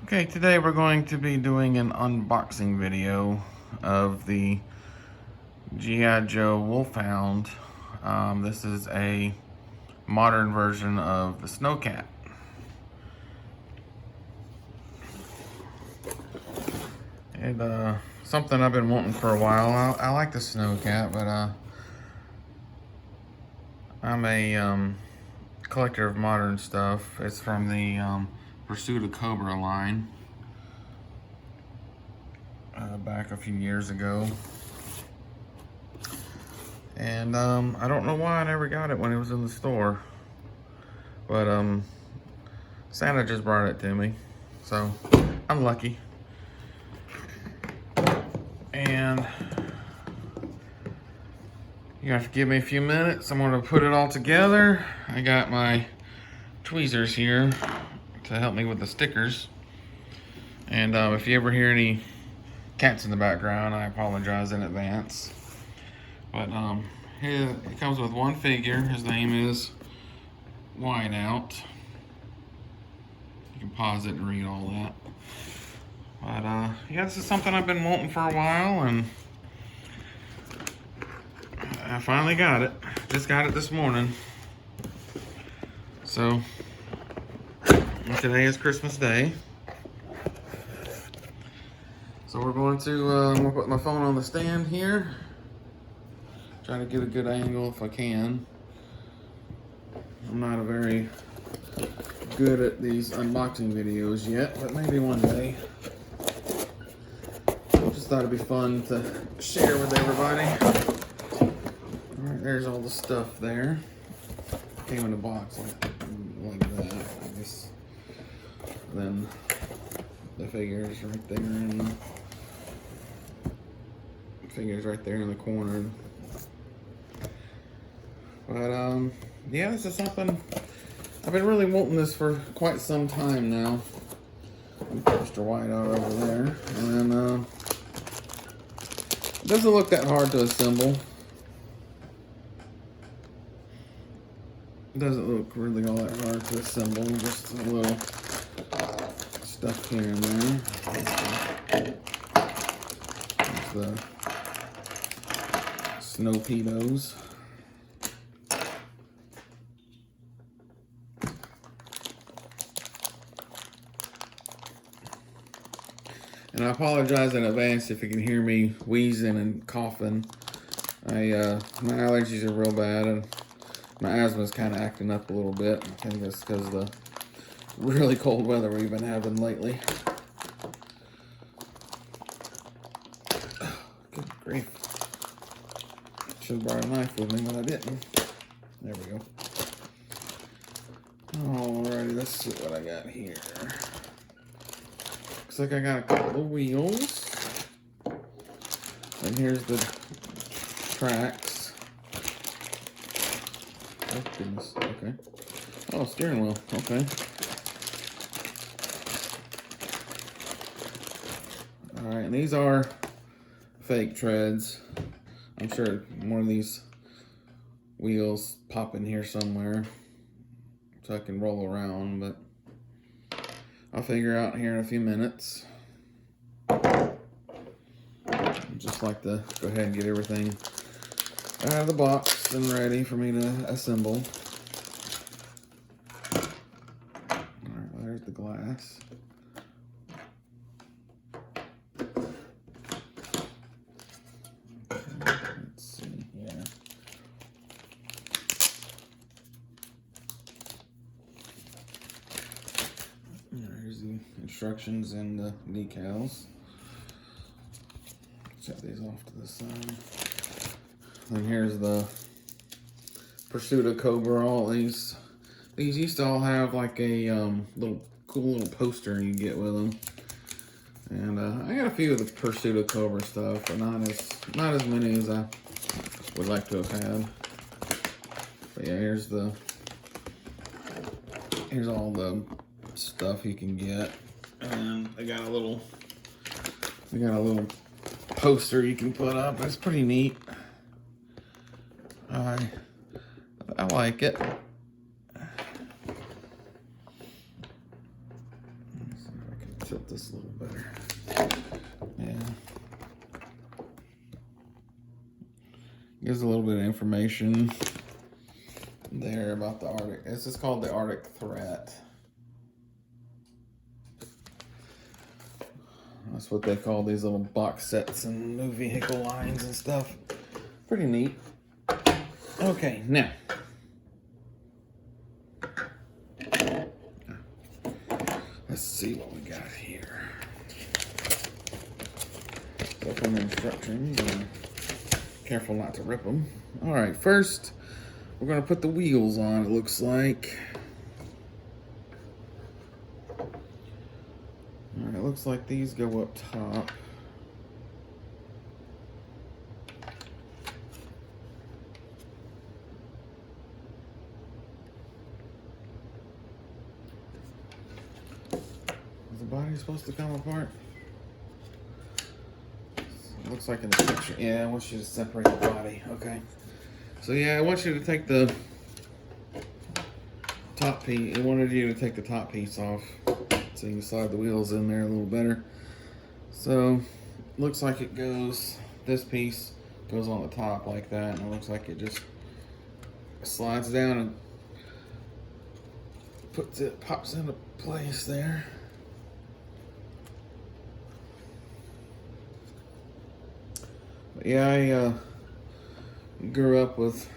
Okay, today we're going to be doing an unboxing video of the G.I. Joe WolfHound. This is a modern version of the Snowcat. It's something I've been wanting for a while. I like the Snowcat, but I'm a collector of modern stuff. It's from the Pursuit of Cobra line. Back a few years ago. And I don't know why I never got it when it was in the store. But Santa just brought it to me. So I'm lucky. And you have to give me a few minutes. I'm gonna put it all together. I got my tweezers here to help me with the stickers. And if you ever hear any cats in the background, I apologize in advance. But here it comes with one figure. His name is Whiteout. You can pause it and read all that. But yeah, this is something I've been wanting for a while, and I finally got it. Just got it this morning. So today is Christmas Day. So we're going to, I'm gonna put my phone on the stand here. Try to get a good angle if I can. I'm not a very good at these unboxing videos yet, but maybe one day. Just thought it'd be fun to share with everybody. Alright, there's all the stuff there. Came in a box like that, I guess. Then the figures right there, and the figures right there in the corner. But yeah, this is something I've been really wanting this for quite some time now. Mr. Whiteout over there, and then it doesn't look that hard to assemble. It doesn't look really all that hard to assemble. Just a little stuff here and there. There's the snow pedos. And I apologize in advance if you can hear me wheezing and coughing. My allergies are real bad, and my asthma's kind of acting up a little bit. I think that's because of the really cold weather we've been having lately. Good grief. Should have brought a knife with me, but I didn't. There we go. Alrighty, let's see what I got here. Looks like I got a couple of wheels. And here's the tracks. Oh, goodness. Okay. Oh, steering wheel. Okay. Alright, and these are fake treads. I'm sure one of these wheels pop in here somewhere so I can roll around, but I'll figure out here in a few minutes. I'd just like to go ahead and get everything out of the box and ready for me to assemble. Alright, well, there's the glass. Let's see here. There's the instructions and the decals. Set these off to the side. And here's the Pursuit of Cobra. All these used to all have like a cool little poster you get with them. And I got a few of the Pursuit of Cobra stuff, but not as many as I would like to have had. But yeah, here's all the stuff you can get, and they got a little poster you can put up. It's pretty neat. I like it. Let's see if I can tilt this a little better. Yeah. Gives a little bit of information there about the Arctic. This is called the Arctic Threat. That's what they call these little box sets and new vehicle lines and stuff. Pretty neat. Okay, now. Let's see what we got here. So from the instructions, careful not to rip them. All right, first we're gonna put the wheels on, it looks like. All right, it looks like these go up top. Is the body supposed to come apart? It looks like in the picture. Yeah, I want you to separate the body. Okay. So yeah, I want you to take the top piece. I wanted you to take the top piece off so you can slide the wheels in there a little better. So looks like it goes, this piece goes on the top like that, and it looks like it just slides down and pops into place there. But yeah, I grew up with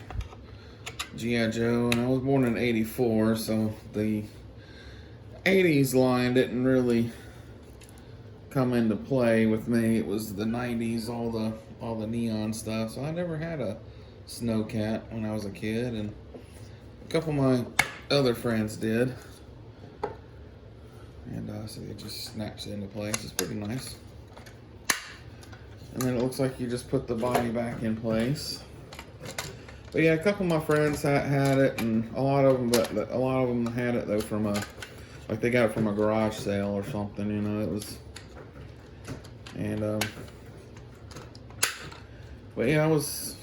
G.I. Joe, and I was born in '84, so the '80s line didn't really come into play with me. It was the '90s, all the neon stuff. So I never had a snowcat when I was a kid, and a couple of my other friends did. And so it just snaps into place. It's pretty nice. And then it looks like you just put the body back in place. But yeah, a couple of my friends had it, and a lot of them had it though from like they got it from a garage sale or something, you know. It was, and but yeah, most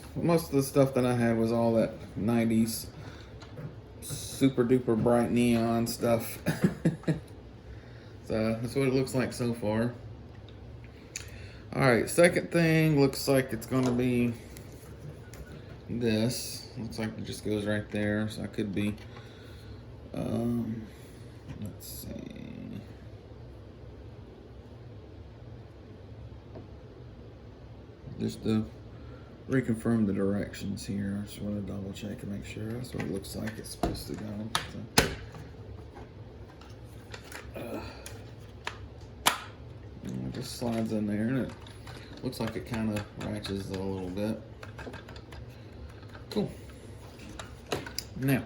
of the stuff that I had was all that '90s super duper bright neon stuff. So that's what it looks like so far. All right, second thing looks like it's gonna be this. Looks like it just goes right there, so I could be, let's see. Just to reconfirm the directions here, I just want to double check and make sure that's what it looks like it's supposed to go. So, it just slides in there, and it looks like it kind of ratchets a little bit. Cool. Now,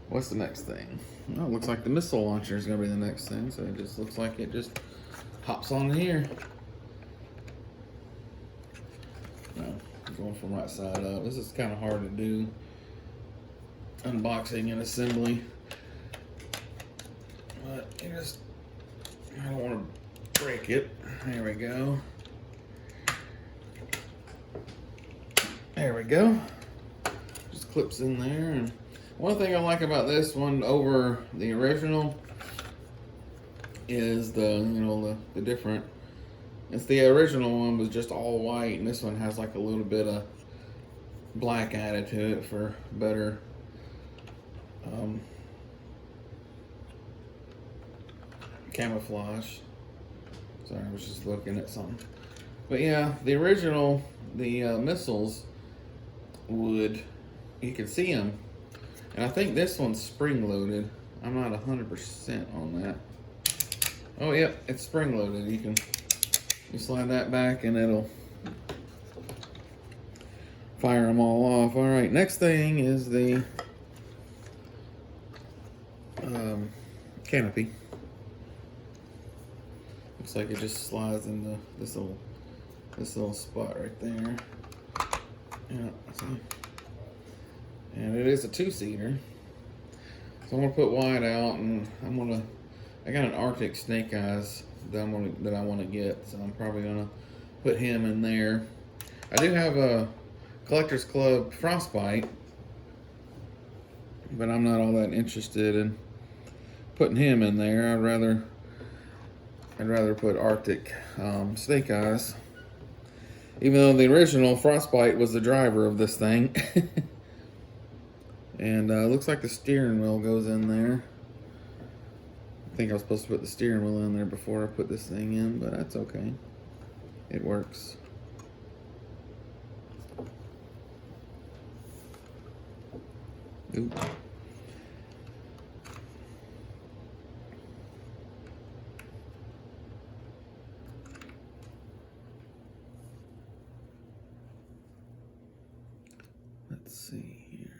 what's the next thing? Oh, it looks like the missile launcher is going to be the next thing, so it just looks like it just hops on here. No, going from right side up. This is kind of hard to do. Unboxing and assembly. But you just, I don't want to break it. There we go. There we go. Just clips in there. And one thing I like about this one over the original is the different. It's the original one was just all white, and this one has like a little bit of black added to it for better camouflage. Sorry, I was just looking at something. But yeah, the original, the missiles would, you can see them. And I think this one's spring loaded. I'm not 100% on that. Oh, yep, it's spring loaded. You slide that back and it'll fire them all off. All right, next thing is the canopy. Looks like it just slides into this little spot right there. Yeah, see? And it is a two-seater. So I'm gonna put Wyatt out, and I got an Arctic snake eyes that I want to get, so I'm probably gonna put him in there. I do have a Collectors Club Frostbite, but I'm not all that interested in putting him in there. I'd rather I'd rather put Arctic snake eyes. Even though the original Frostbite was the driver of this thing. And looks like the steering wheel goes in there. I think I was supposed to put the steering wheel in there before I put this thing in, but that's okay. It works. Ooh. Let's see here.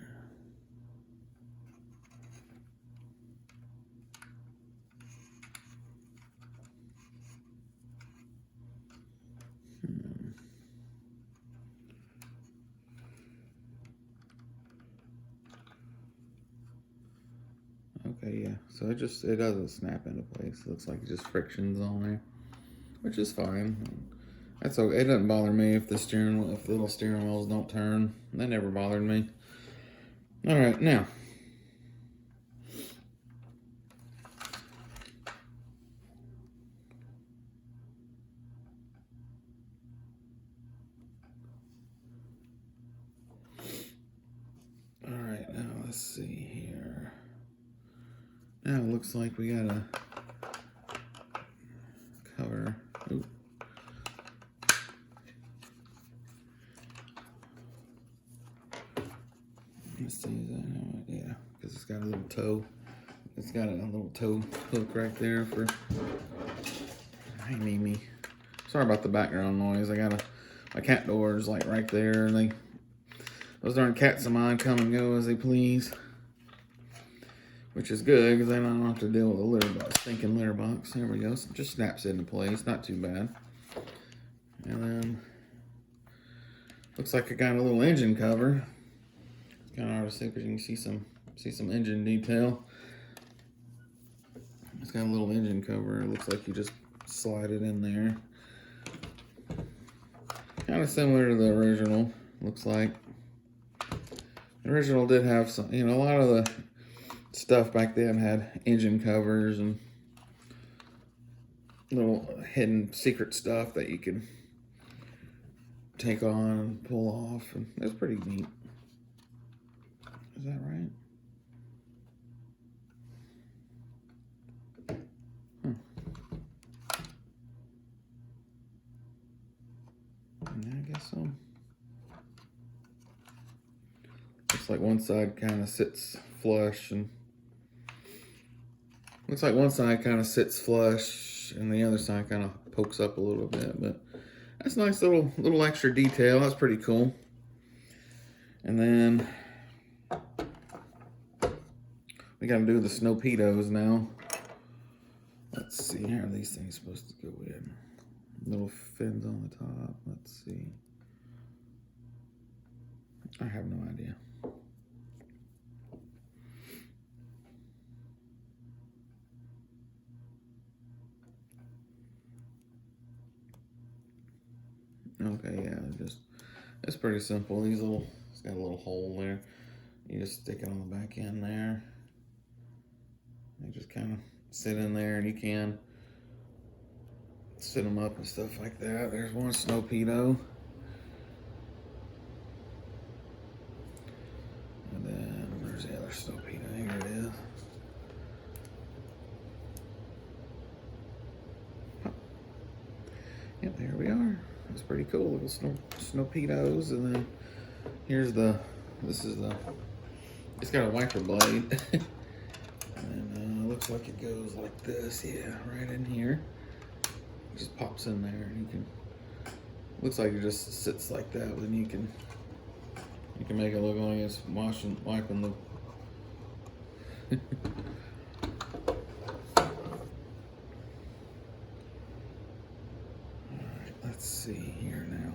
Okay, yeah. So it doesn't snap into place. It looks like it just frictions on there, which is fine. That's okay. It doesn't bother me if the little steering wheels don't turn. That never bothered me. All right, now. All right, now let's see here. Now it looks like we got a cover. Ooh. Let's see, is that how yeah, because it's got a little toe. It's got a little toe hook right there for. Hi, Mimi. Sorry about the background noise. I got my cat doors like right there, and those darn cats of mine come and go as they please. Which is good, because then I don't have to deal with a litter box, stinking litter box. There we go. So it just snaps into place. Not too bad. And then, looks like I got a little engine cover. It's kind of hard to see because you can see some engine detail. It's got a little engine cover. It looks like you just slide it in there. Kind of similar to the original, looks like. The original did have some, a lot of the stuff back then had engine covers and little hidden secret stuff that you could take on and pull off, and it's pretty neat. Is that right? Yeah, I guess so. Looks like one side kind of sits flush, and looks like one side kind of sits flush and the other side kind of pokes up a little bit, but that's a nice little extra detail. That's pretty cool. And then we got to do the snowpedos now. Let's see, how are these things supposed to go in? Little fins on the top. Let's see. I have no idea. Okay, yeah, it's pretty simple. It's got a little hole there. You just stick it on the back end there. They just kind of sit in there, and you can sit them up and stuff like that. There's one snowpedo. And then there's the other snowpedo. Here it is. Yep, there we are. It's pretty cool, little snowpedos. And then here's it's got a wiper blade. And looks like it goes like this, yeah, right in here. It just pops in there, and looks like it just sits like that, but then you can make it look like it's wiping the Alright, let's see here now.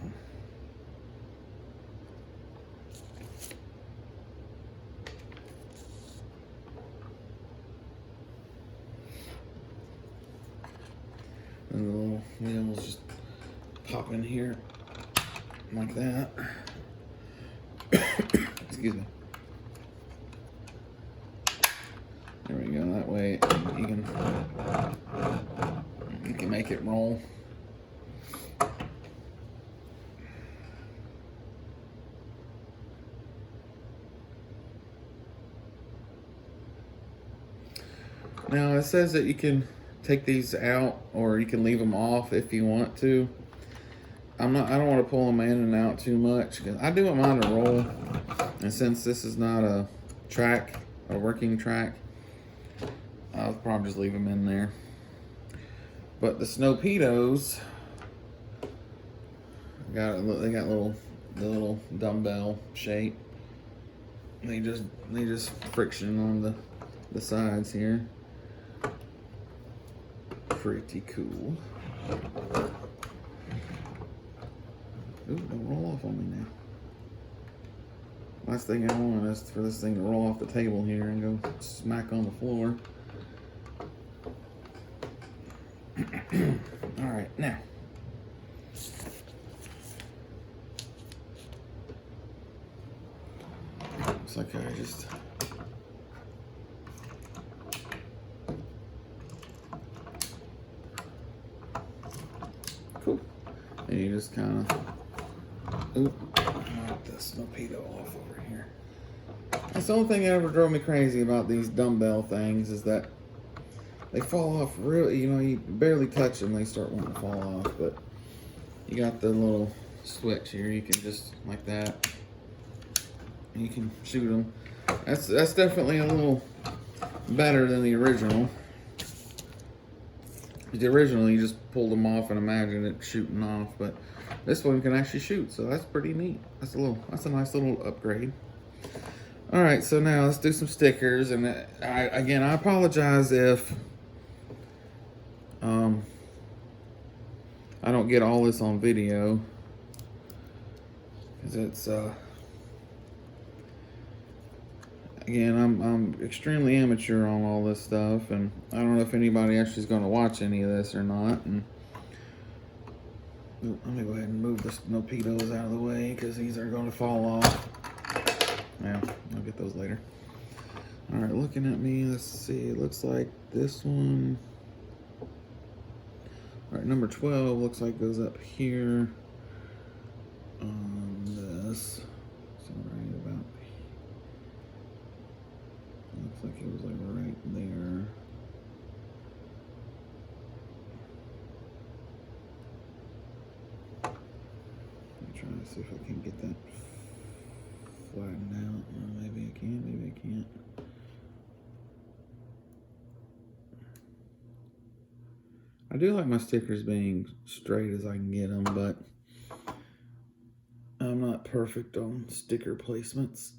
And the little wheels just pop in here like that. Excuse me. There we go. That way you can make it roll. Now it says that you can take these out or you can leave them off if you want to. I don't want to pull them in and out too much because I do want mine to roll. And since this is not a working track, I'll probably just leave them in there. But the Snowpedos, they got the little dumbbell shape. They just friction on the sides here. Pretty cool. Ooh, don't roll off on me now. Last thing I want is for this thing to roll off the table here and go smack on the floor. All right, now. Looks like I just... Cool. And you just kind of... Oop, knock the Snowpedo off over here. That's the only thing that ever drove me crazy about these dumbbell things is that they fall off really, you barely touch them, they start wanting to fall off. But you got the little switch here, you can just, like that, and you can shoot them. That's definitely a little better than the original. The original, you just pulled them off and imagined it shooting off, but this one can actually shoot, so that's pretty neat. That's a nice little upgrade. All right, so now let's do some stickers, and I apologize if I don't get all this on video, because it's again, I'm extremely amateur on all this stuff, and I don't know if anybody actually is going to watch any of this or not. And let me go ahead and move the Snowpedos out of the way because these are going to fall off. Yeah, I'll get those later. All right, looking at me, let's see. It looks like this one. All right, number 12 looks like goes up here on this. So right about. Looks like it was like right there. I'm trying to see if I can get that flattened out. Well, maybe I can, maybe I can't. I do like my stickers being straight as I can get them, but I'm not perfect on sticker placements.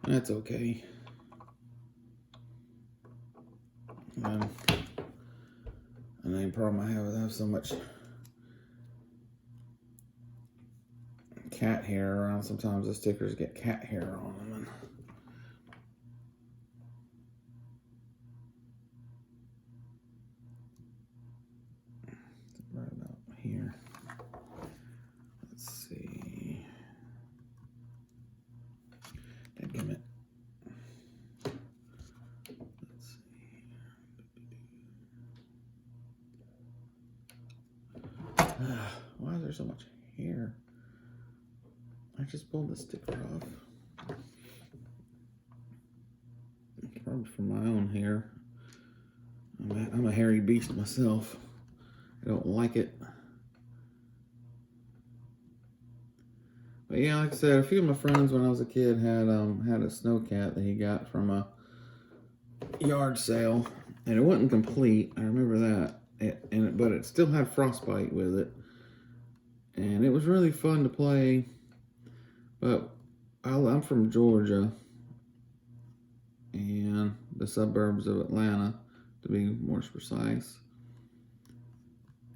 That's okay. The main problem I have is I have so much cat hair around. Sometimes the stickers get cat hair on them. Right about here. Let's see. Damn it. Let's see. Why is there so much hair? I just pulled the sticker off. Probably from my own hair. I'm a hairy beast myself. I don't like it. But yeah, like I said, a few of my friends when I was a kid had a snow cat that he got from a yard sale, and it wasn't complete. I remember that. But it still had frostbite with it, and it was really fun to play. But I'm from Georgia, and the suburbs of Atlanta, to be more precise.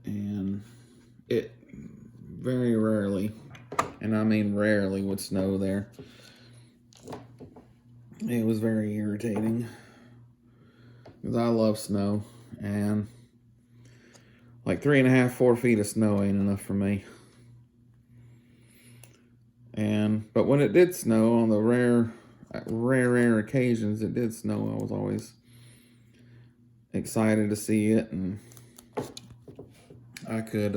And it very rarely, and I mean rarely, would snow there. It was very irritating because I love snow, and like 3.5, 4 feet of snow ain't enough for me. But when it did snow, on the rare occasions it did snow, I was always excited to see it, and I could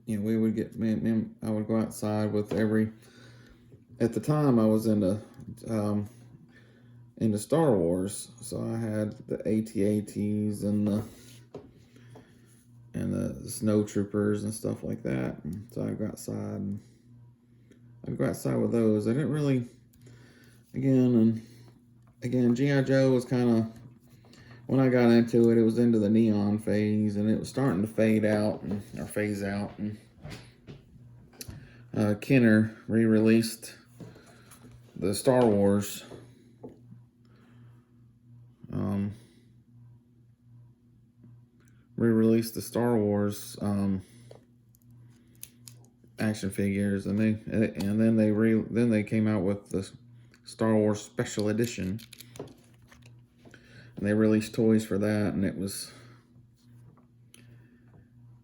you know, we would get I would go outside with at the time I was into Star Wars, so I had the AT-ATs and the snow troopers and stuff like that. And so I'd go outside with those. I didn't really, again, G.I. Joe was kind of, when I got into it, it was into the neon phase, and it was starting to fade out, or phase out. And Kenner re-released the Star Wars action figures, and then they came out with the Star Wars Special Edition, and they released toys for that, and it was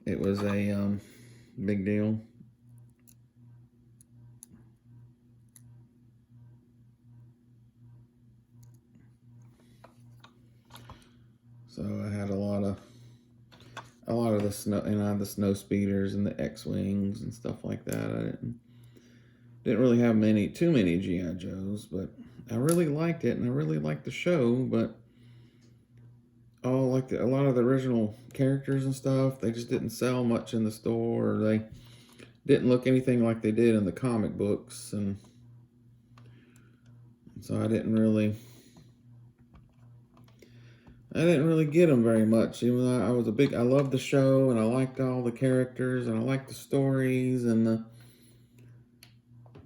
a big deal. So I had a lot of the snow, and I had the snow speeders and the X-wings and stuff like that. I didn't really have too many G.I. Joes, but I really liked it, and I really liked the show. But a lot of the original characters and stuff, they just didn't sell much in the store, or they didn't look anything like they did in the comic books, and so I didn't really get them very much. Even though I loved the show, and I liked all the characters, and I liked the stories, and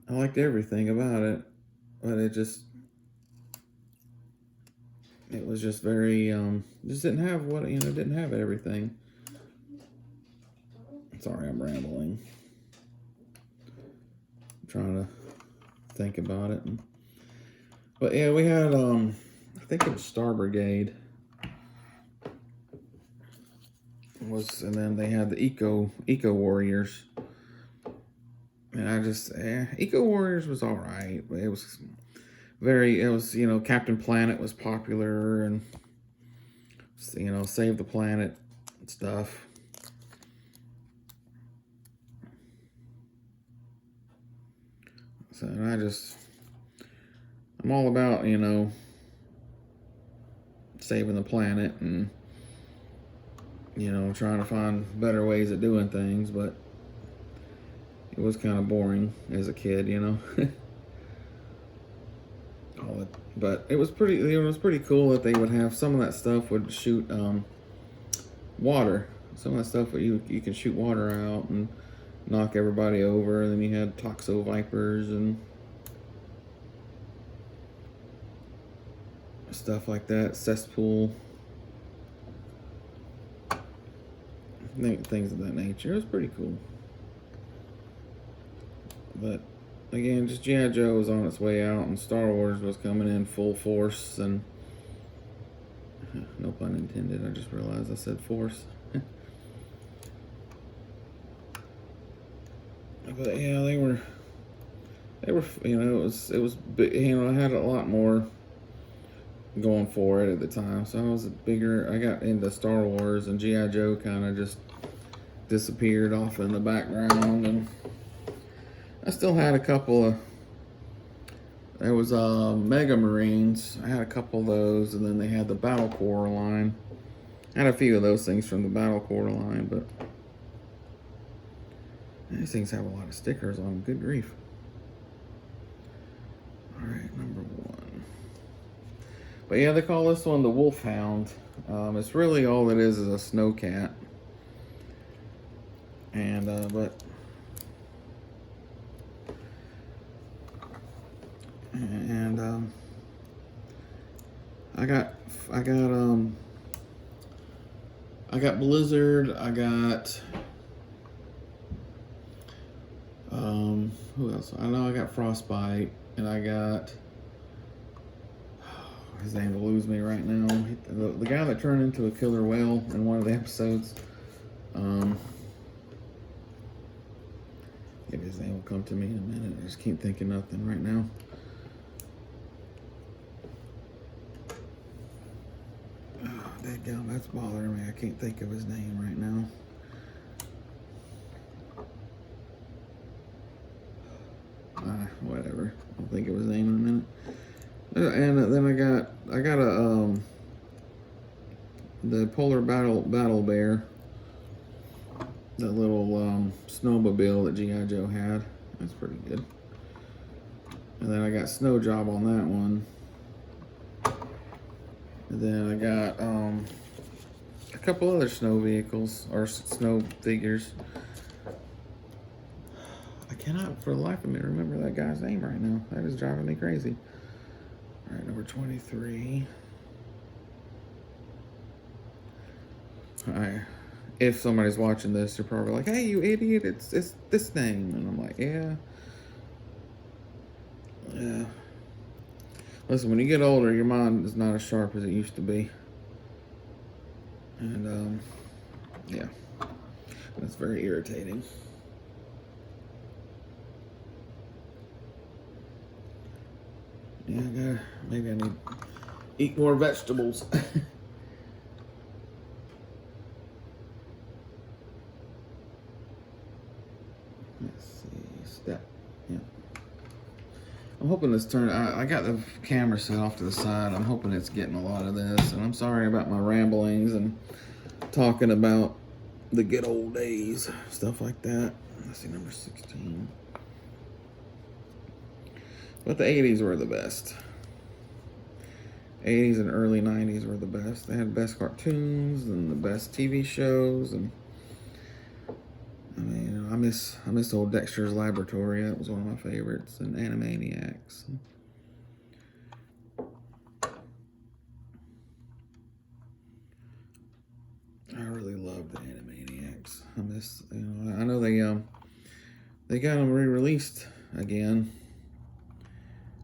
I liked everything about it, but it was just very, just didn't have didn't have everything. Sorry, I'm rambling. I'm trying to think about it. But yeah, we had, I think it was Star Brigade. And then they had the Eco Warriors. And Eco Warriors was all right, but it was Captain Planet was popular, and Save the Planet and stuff. So I'm all about, saving the planet and, trying to find better ways of doing things, but it was kind of boring as a kid, But it was pretty cool that they would have some of that stuff would shoot water. Some of that stuff where you can shoot water out and knock everybody over. And then you had Toxo Vipers and stuff like that, cesspool, things of that nature. It was pretty cool. But again, just G.I. Joe was on its way out, and Star Wars was coming in full force, and no pun intended, I just realized I said force. But yeah, they were, it was big, I had a lot more going for it at the time, so I got into Star Wars, and G.I. Joe kind of just disappeared off in the background, and I still had a couple of, there was Mega Marines. I had a couple of those, and then they had the Battle Corps line. I had a few of those things from the Battle Corps line, but these things have a lot of stickers on them. Good grief. All right, number 1. But yeah, they call this one the WolfHound. It's really all it is a snowcat. And I got Blizzard, I got who else? I know I got Frostbite, and I got, his name will lose me right now. The guy that turned into a killer whale in one of the episodes. Maybe his name will come to me in a minute. I just can't think of nothing right now. Dadgum, that's bothering me. I can't think of his name right now. Whatever. I'll think of his name in a minute. And then I got a the polar battle bear, that little snowmobile that G.I. Joe had. That's pretty good. And then I got Snow Job on that one. And then I got a couple other snow vehicles or snow figures. I cannot for the life of me remember that guy's name right now. That is driving me crazy. All right, number 23. If somebody's watching this, you're probably like, "Hey, you idiot! It's this name," and I'm like, "Yeah." Listen, when you get older, your mind is not as sharp as it used to be, and yeah, that's very irritating. Yeah, maybe I need to eat more vegetables. Let's see, step. Yeah. I'm hoping this I got the camera set off to the side. I'm hoping it's getting a lot of this. And I'm sorry about my ramblings and talking about the good old days, stuff like that. Let's see, number 16. But the 80s were the best. 80s and early 90s were the best. They had the best cartoons and the best TV shows, and I mean, I miss old Dexter's Laboratory. That was one of my favorites, and Animaniacs. I really loved the Animaniacs. I know they got them re-released again.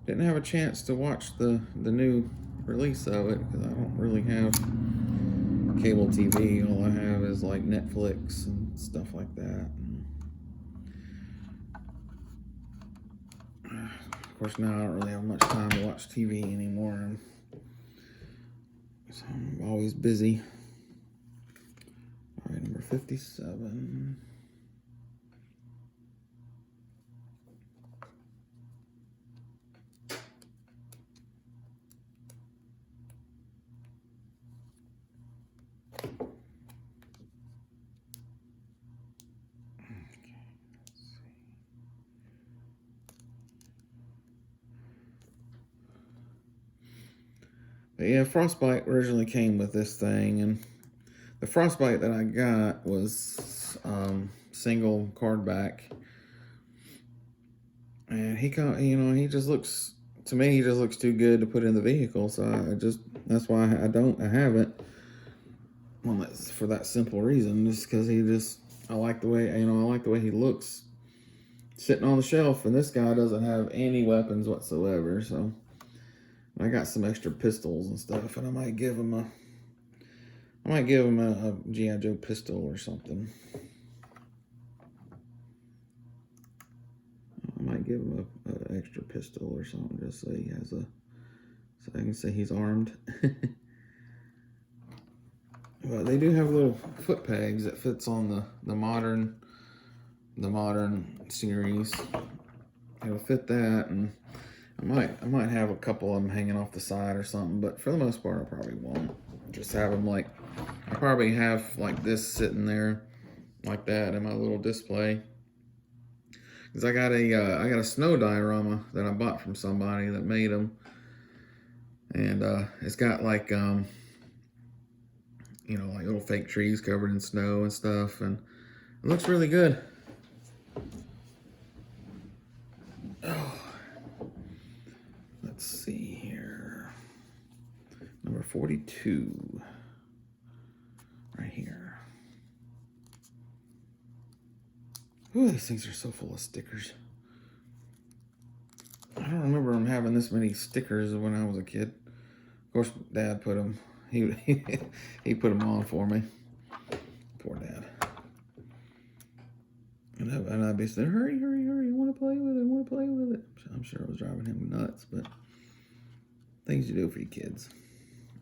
Didn't have a chance to watch the new release of it because I don't really have cable TV. All I have is like Netflix and stuff like that. Of course, now I don't really have much time to watch TV anymore. So I'm always busy. All right, number 57. But yeah, Frostbite originally came with this thing, and the Frostbite that I got was single card back, and he just looks, to me, he just looks too good to put in the vehicle. So that's why I haven't. Well, that's for that simple reason, just because I like the way he looks sitting on the shelf, and this guy doesn't have any weapons whatsoever, so. I got some extra pistols and stuff, and I might give him a G.I. Joe pistol or something. I might give him an extra pistol or something, just so he has so I can say he's armed. But they do have little foot pegs that fits on the modern series. It'll fit that, and I might have a couple of them hanging off the side or something, but for the most part, I probably won't. Just have them I probably have like this sitting there, like that, in my little display. Because I got a snow diorama that I bought from somebody that made them, and it's got like little fake trees covered in snow and stuff, and it looks really good. Let's see here. Number 42. Right here. Ooh, these things are so full of stickers. I don't remember them having this many stickers when I was a kid. Of course, Dad put them. He put them on for me. Poor Dad. And I'd be saying, hurry, I want to play with it. I'm sure it was driving him nuts, but things you do for your kids.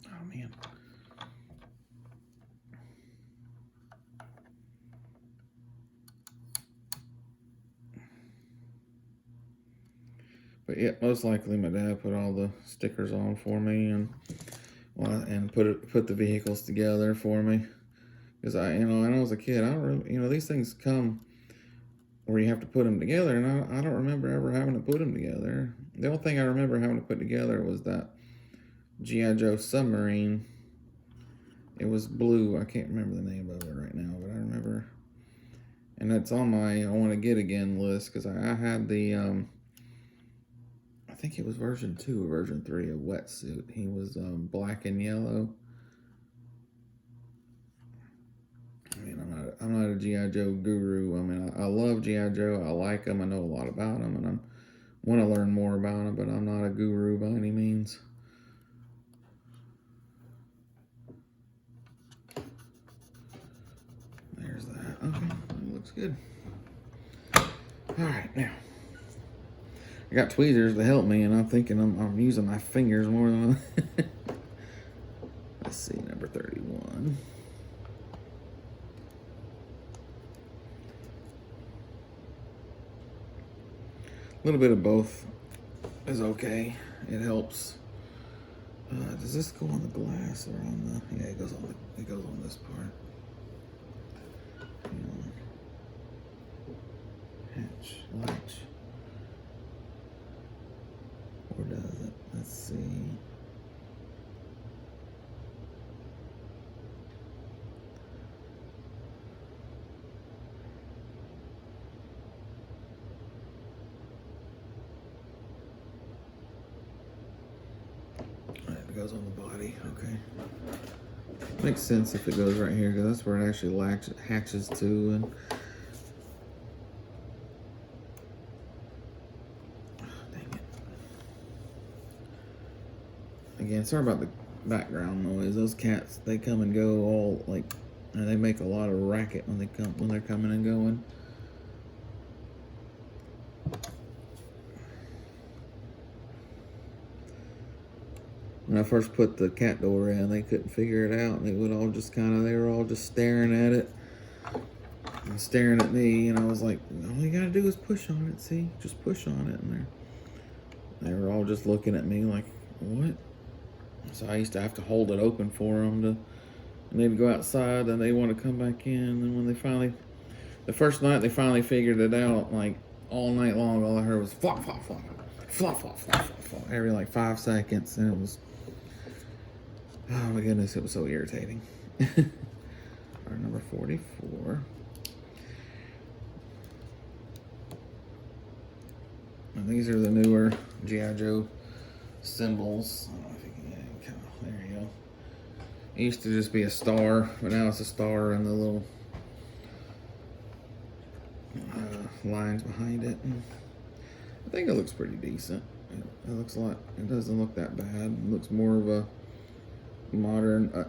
Oh, man. But yeah, most likely my dad put all the stickers on for me and put the vehicles together for me. Because I know as a kid, I don't really, these things come where you have to put them together, and I don't remember ever having to put them together. The only thing I remember having to put together was that G.I. Joe submarine. It was blue. I can't remember the name of it right now, but I remember. And that's on my I want to get again list, because I had the, I think it was version 2 or version 3 of Wetsuit. He was black and yellow. I mean, I'm not a G.I. Joe guru. I mean, I love G.I. Joe. I like him. I know a lot about him, and I want to learn more about him, but I'm not a guru by any means. There's that. Okay, that looks good. All right, now I got tweezers to help me, and I'm thinking I'm using my fingers more than. Let's see, number 31. A little bit of both is okay. It helps. Does this go on the glass or on the? Yeah, it goes on this part. Hatch, latch. Or does it? Let's see. It goes on the body. Okay. Makes sense if it goes right here, because that's where it actually hatches to. And dang it. Again, sorry about the background noise. Those cats, they come and go all like, and they make a lot of racket when they're coming and going. When I first put the cat door in, they couldn't figure it out, and they were all just staring at it and staring at me, and I was like, all you gotta do is push on it, see? Just push on it, and they were all just looking at me like, what? So I used to have to hold it open for them and they'd go outside, and they want to come back in, and when the first night they finally figured it out, like all night long, all I heard was flop, flop, flop, flop, flop, flop, flop, flop, every like 5 seconds, and it was, oh my goodness, it was so irritating. Our number 44. And these are the newer G.I. Joe symbols. I don't know if you can get it. There you go. It used to just be a star, but now it's a star and the little lines behind it. And I think it looks pretty decent. It looks a lot. It doesn't look that bad. It looks more of a modern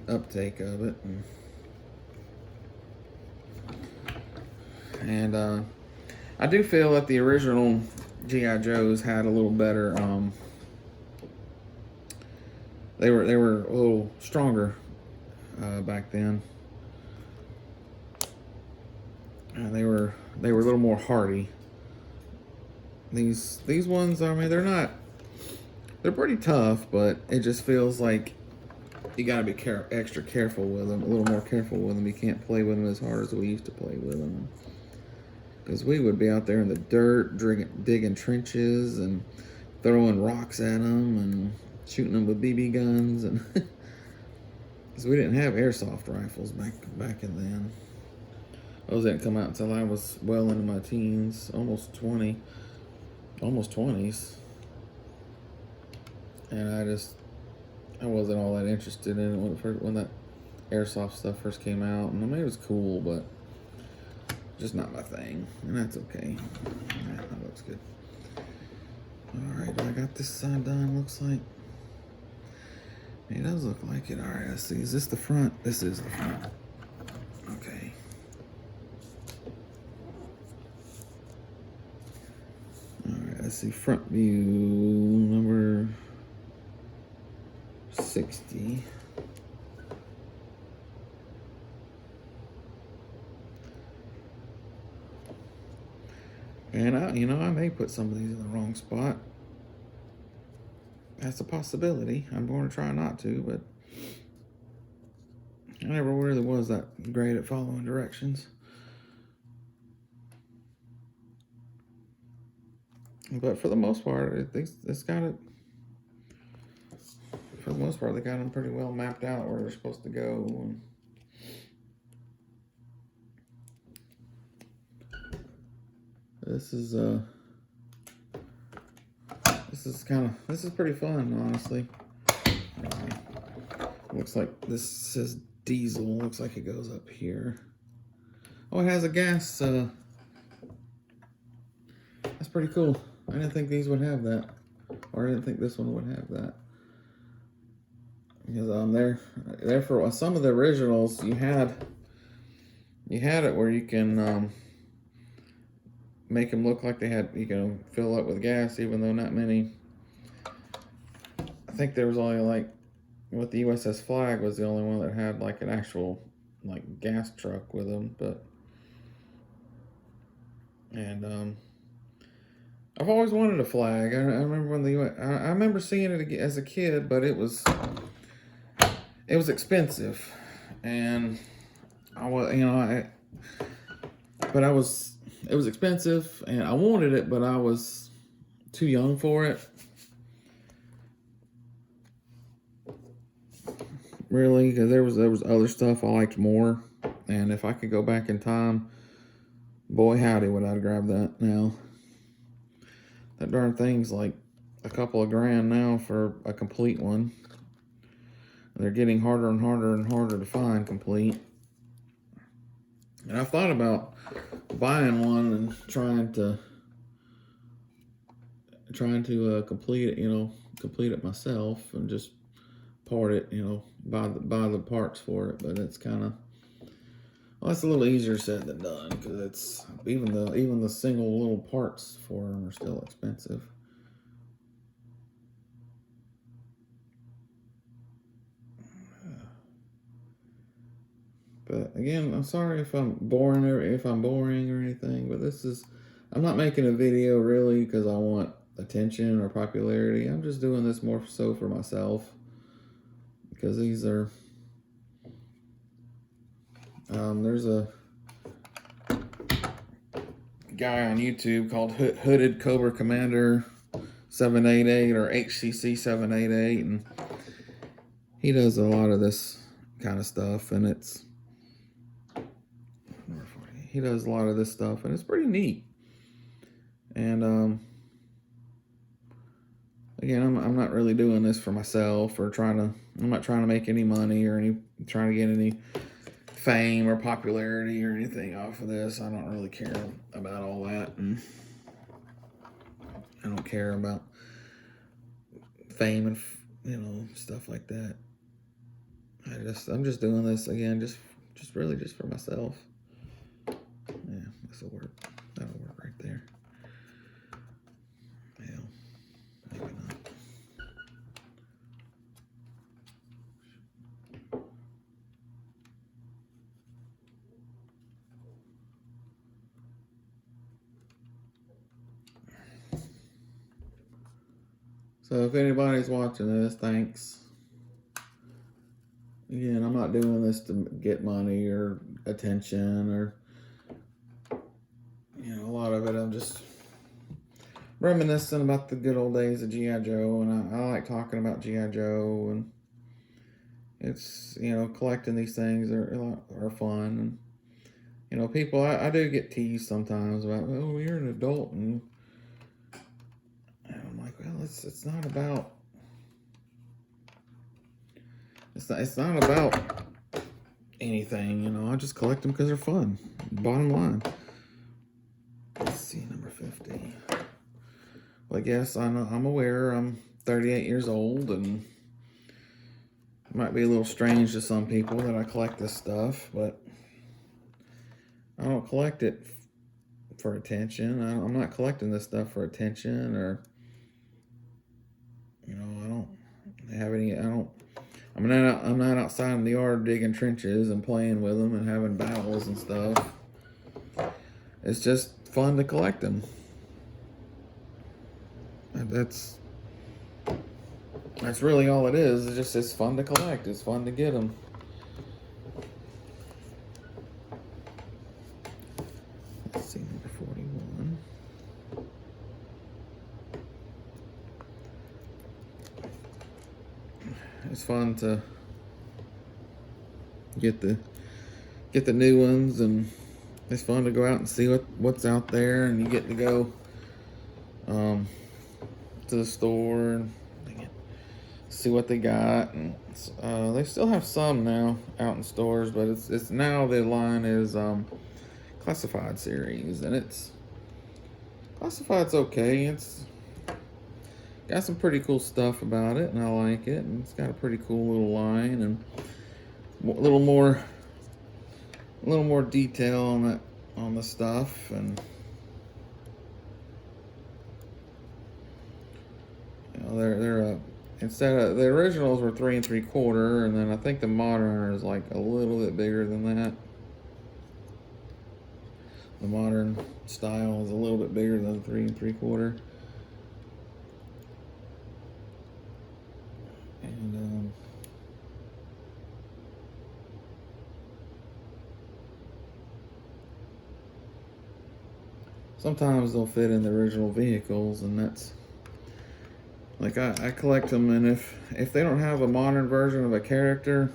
uptake of it. And I do feel that the original G.I. Joes had a little better. They were a little stronger back then. And they were a little more hardy. These ones, I mean, they're pretty tough, but it just feels like you gotta be extra careful with them, a little more careful with them. You can't play with them as hard as we used to play with them. Because we would be out there in the dirt, digging trenches and throwing rocks at them and shooting them with BB guns, and because we didn't have airsoft rifles back in then. Those didn't come out until I was well into my teens, almost 20s. And I wasn't all that interested in it when that airsoft stuff first came out. And I mean, it was cool, but just not my thing. And that's okay. Yeah, that looks good. Alright, I got this side done, looks like. It does look like it. Alright, let's see. Is this the front? This is the front. Okay. Alright, let's see. Front view number 60. And I may put some of these in the wrong spot. That's a possibility. I'm going to try not to, but I never really was that great at following directions. But for the most part, it's got it. For the most part, they got them pretty well mapped out where they're supposed to go. And this is pretty fun, honestly. Looks like this says diesel. Looks like it goes up here. Oh, it has a gas. That's pretty cool. I didn't think these would have that, or I didn't think this one would have that. Because there for some of the originals, you had it where you can make them look like you can fill up with gas, even though not many. I think there was only like, with the USS Flag was the only one that had like an actual like gas truck with them, and I've always wanted a Flag. I remember when I remember seeing it as a kid, but it was expensive, and it was expensive, and I wanted it, but I was too young for it. Really, because there was other stuff I liked more, and if I could go back in time, boy howdy would I grab that now. That darn thing's like a couple of grand now for a complete one. They're getting harder and harder and harder to find complete. And I've thought about buying one and trying to complete it myself and just part it, buy the parts for it. But it's kind of, well, it's a little easier said than done, because it's even the single little parts for them are still expensive. But again, I'm sorry if I'm boring or anything, but I'm not making a video really because I want attention or popularity. I'm just doing this more so for myself, because these are, there's a guy on YouTube called Hooded Cobra Commander 788 or HCC 788, and he does a lot of this kind of stuff, and he does a lot of this stuff, and it's pretty neat. And again, I'm not really doing this for myself or I'm not trying to make any money or trying to get any fame or popularity or anything off of this. I don't really care about all that, and I don't care about fame and stuff like that. I'm just doing this again, just really just for myself. Yeah, that'll work right there. Well, maybe not. So if anybody's watching this, thanks. Again, I'm not doing this to get money or attention or, a lot of it I'm just reminiscing about the good old days of G.I. Joe, and I like talking about G.I. Joe, and it's, collecting these things are fun, and, people, I do get teased sometimes about, oh, you're an adult, and I'm like, well, it's not about, it's not about anything, I just collect them because they're fun, bottom line. Let's see, number 50. Well, I guess I'm aware I'm 38 years old, and it might be a little strange to some people that I collect this stuff, but I don't collect it for attention. I'm not collecting this stuff for attention, or, I don't have any, I'm not outside in the yard digging trenches and playing with them and having battles and stuff. It's just fun to collect them. That's really all it is. It's fun to collect. It's fun to get them. Let's see, number 41. It's fun to get the new ones, and it's fun to go out and see what's out there, and you get to go to the store and see what they got. And they still have some now out in stores, but it's now the line is classified series, and classified's okay. It's got some pretty cool stuff about it, and I like it, and it's got a pretty cool little line and a little more detail on the stuff. And you know, they're instead of the originals were 3 3/4, and then I think the modern is like a little bit bigger than that. The modern style is a little bit bigger than 3 3/4. And sometimes they'll fit in the original vehicles, and that's like I collect them, and if they don't have a modern version of a character,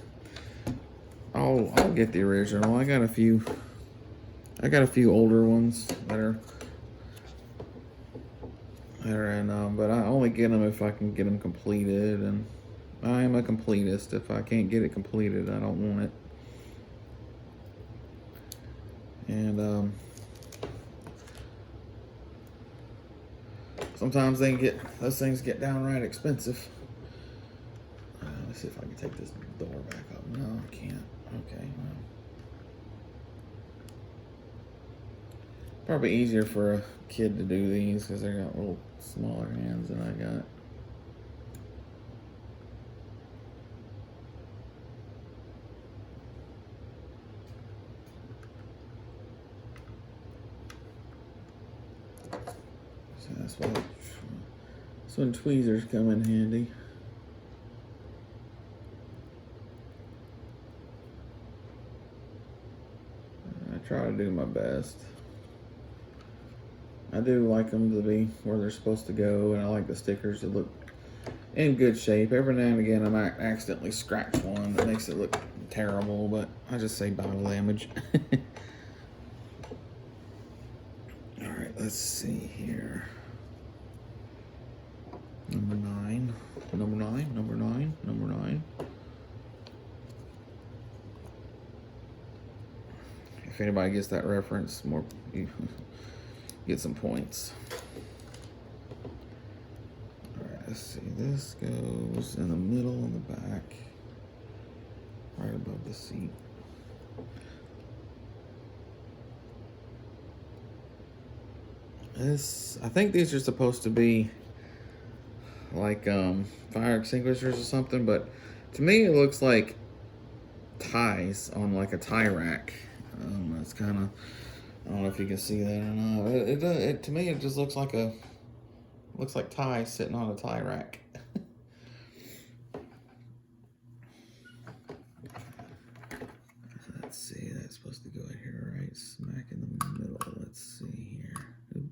I'll get the original. I got a few older ones that are in, but I only get them if I can get them completed, and I am a completist. If I can't get it completed, I don't want it. And sometimes those things get downright expensive. Let's see if I can take this door back up. No, I can't. Okay. Well. Probably easier for a kid to do these because they got little smaller hands than I got. So that's when tweezers come in handy. I try to do my best. I do like them to be where they're supposed to go, and I like the stickers to look in good shape. Every now and again, I might accidentally scratch one that makes it look terrible, but I just say battle damage. All right, let's see here. Number 9. If anybody gets that reference, you get some points. All right, let's see. This goes in the middle and the back, right above the seat. I think these are supposed to be like fire extinguishers or something, but to me it looks like ties on like a tie rack. It's kind of, I don't know if you can see that or not. It to me it just looks like ties sitting on a tie rack. Let's see, that's supposed to go in here right smack in the middle. Let's see here. Oop.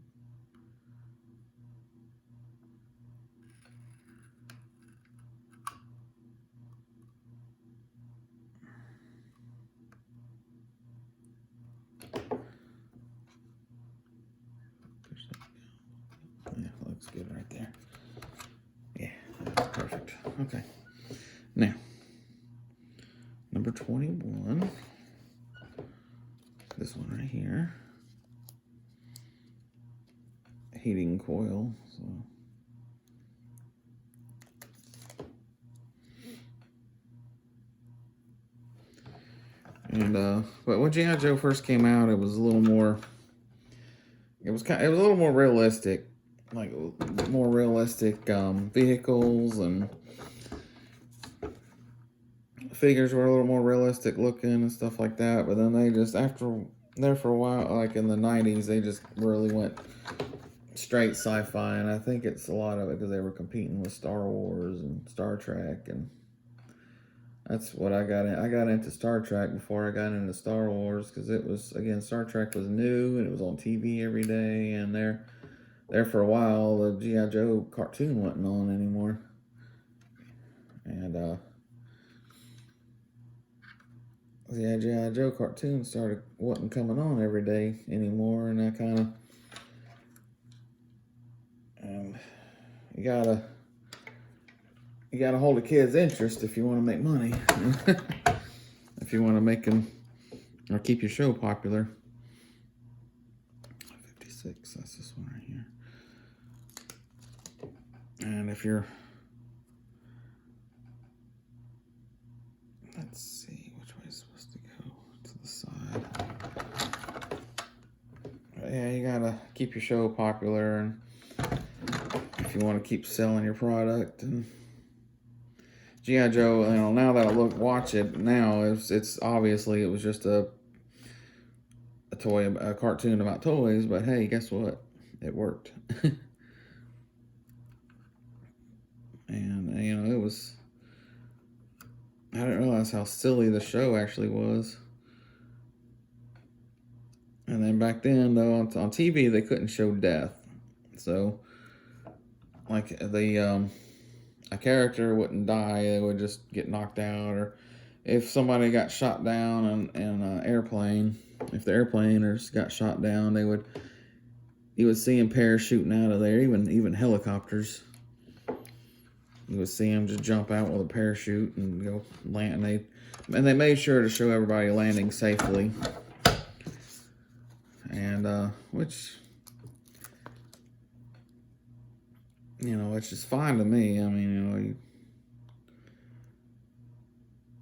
Yeah, looks good right there. Yeah, that's perfect. Okay. Now, number 21. This one right here. Heating coil. So. And but when G.I. Joe first came out, it was a little more. It was a little more realistic, like more realistic vehicles, and figures were a little more realistic looking and stuff like that. But then they just, after there for a while, like in the 90s, they just really went straight sci-fi, and I think it's a lot of it because they were competing with Star Wars and Star Trek, and that's what I got in. I got into Star Trek before I got into Star Wars because it was, again, Star Trek was new and it was on TV every day, and there for a while the G.I. Joe cartoon wasn't on anymore, and yeah, G.I. Joe cartoon wasn't coming on every day anymore, and I kind of you gotta hold a kid's interest if you want to make money. If you want to make them or keep your show popular. 56, that's this one right here. And if you're, let's see which way it's supposed to go, to the side. But yeah, you gotta keep your show popular, and if you want to keep selling your product. And G.I. Joe, now that I watch it now, it's obviously it was just a cartoon about toys, but hey, guess what? It worked. And it was, I didn't realize how silly the show actually was. And then back then, though, on TV they couldn't show death, so like a character wouldn't die; they would just get knocked out, or if somebody got shot down in an airplane, if the airplaners got shot down, you would see them parachuting out of there, even helicopters. You would see them just jump out with a parachute and go land. And they made sure to show everybody landing safely, and which, it's just fine to me. I mean,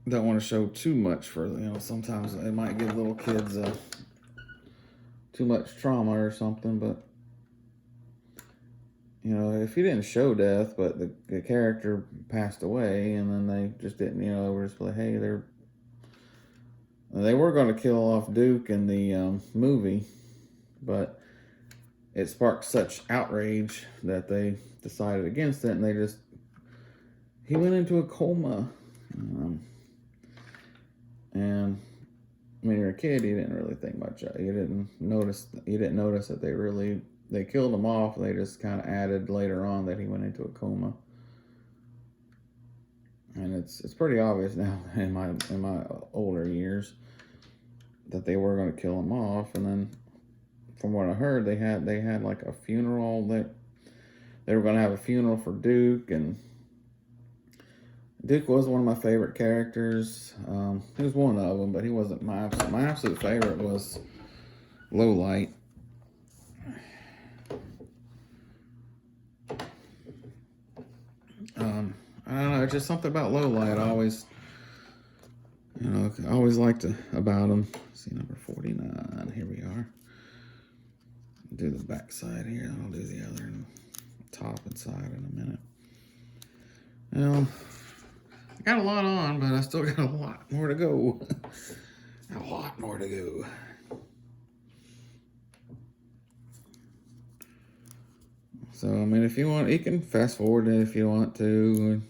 you don't want to show too much for, sometimes it might give little kids too much trauma or something, but if you didn't show death, but the character passed away, and then they just didn't, they were just like, hey, they were going to kill off Duke in the movie, but it sparked such outrage that they decided against it, and he went into a coma. And when you're a kid, you didn't really think much of it. You didn't notice that they killed him off. They just kind of added later on that he went into a coma. And it's pretty obvious now in my older years that they were going to kill him off. And then from what I heard, they had like a funeral, that they were going to have a funeral for Duke, and Duke was one of my favorite characters. He was one of them, but he wasn't my absolute favorite was Lowlight. I don't know, just something about Lowlight. I always liked about him. Let's see, number 49. Here we are. Do the back side here. I'll do the other top and side in a minute. Well, I got a lot on, but I still got a lot more to go. A lot more to go. So, I mean, if you want, you can fast forward it if you want to.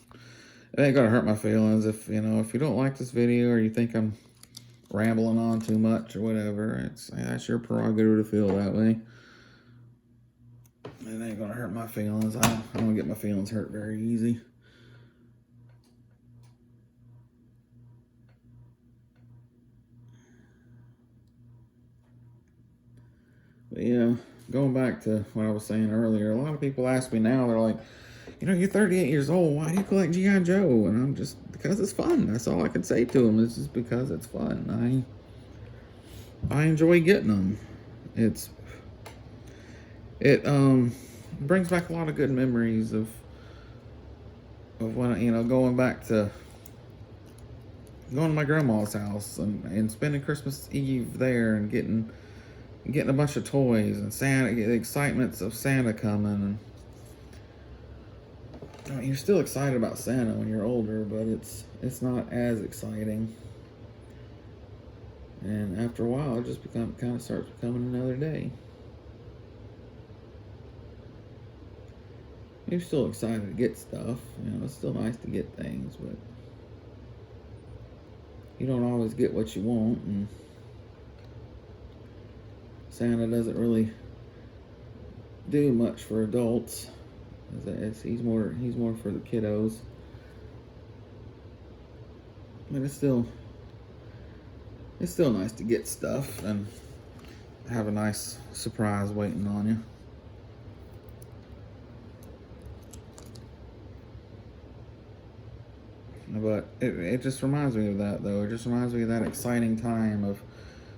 It ain't gonna hurt my feelings if you don't like this video, or you think I'm rambling on too much or whatever. That's your prerogative to feel that way. It ain't gonna hurt my feelings. I don't get my feelings hurt very easy. But yeah, going back to what I was saying earlier, a lot of people ask me now, they're like, you're 38 years old, why do you collect G.I. Joe? And I'm just, because it's fun. That's all I can say to them. It's just because it's fun. I enjoy getting them. It brings back a lot of good memories of when, going to my grandma's house and spending Christmas Eve there and getting a bunch of toys and Santa, the excitements of Santa coming. And you're still excited about Santa when you're older, but it's not as exciting. And after a while, it just kind of starts becoming another day. you're still excited to get stuff. You know, it's still nice to get things, but you don't always get what you want, and Santa doesn't really do much for adults. He's more for the kiddos. But it's still nice to get stuff and have a nice surprise waiting on you. But it just reminds me of that, though. It just reminds me of that exciting time of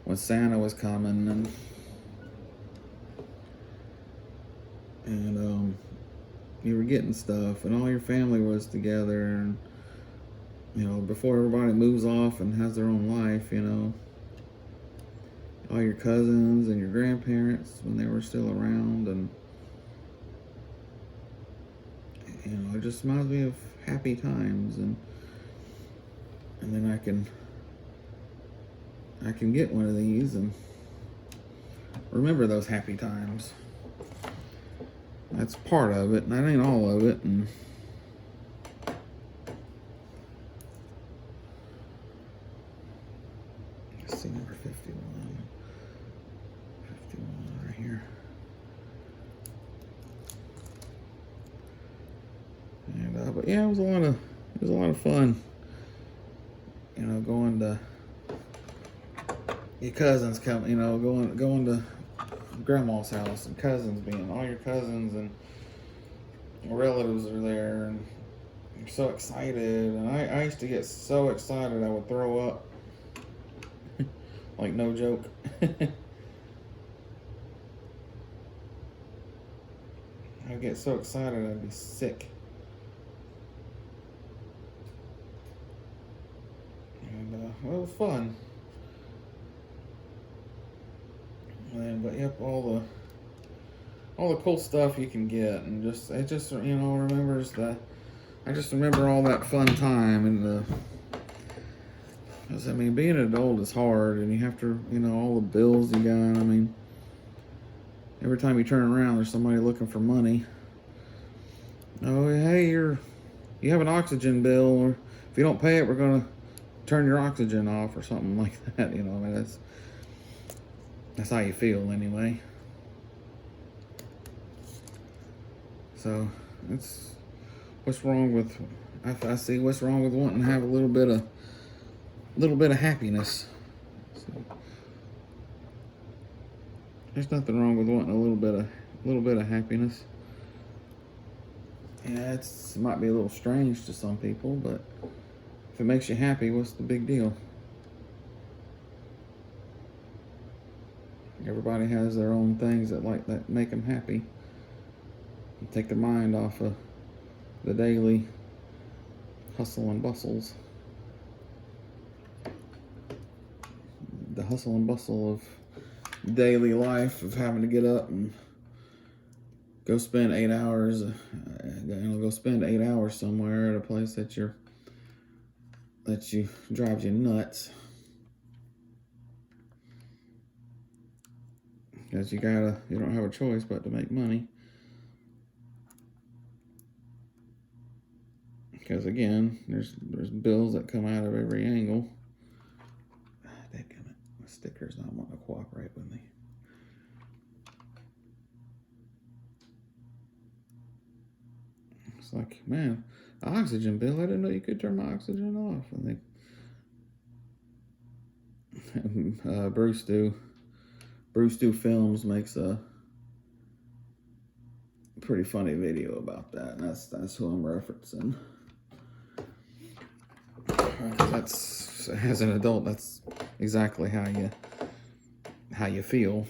when Santa was coming, and you were getting stuff, and all your family was together, and you know, before everybody moves off and has their own life, you know, all your cousins and your grandparents when they were still around, and you know, it just reminds me of happy times, and then I can get one of these and remember those happy times. That's part of it, and that ain't all of it. And let's see, number 51. 51 right here. And but yeah, it was a lot of fun. You know, going to your cousins come. You know, going to grandma's house and cousins being all your cousins and relatives are there, and you're so excited. And I used to get so excited I would throw up. Like, no joke. I'd get so excited I'd be sick. And well, it was fun. But yep, all the cool stuff you can get, and it just you know remembers that. I just remember all that fun time, and because I mean, being an adult is hard, and you have to, you know, all the bills you got. I mean, every time you turn around, there's somebody looking for money. Oh, hey, you have an oxygen bill, or if you don't pay it, we're gonna turn your oxygen off, or something like that. You know, I mean, that's how you feel anyway. So it's what's wrong with I see what's wrong with wanting to have a little bit of happiness. So, there's nothing wrong with wanting a little bit of happiness. Yeah, it might be a little strange to some people, but if it makes you happy, what's the big deal? Everybody has their own things that make them happy. Take their mind off of the daily hustle and bustles. The hustle and bustle of daily life, of having to get up and go spend 8 hours, go spend 8 hours somewhere at a place that drives you nuts. Because you don't have a choice but to make money. Because again, there's bills that come out of every angle. Dadgummit, my stickers don't want to cooperate with me. It's like, man, oxygen bill, I didn't know you could turn my oxygen off. I think Bruce Do Films makes a pretty funny video about that, and that's who I'm referencing. That's, as an adult, that's exactly how you feel.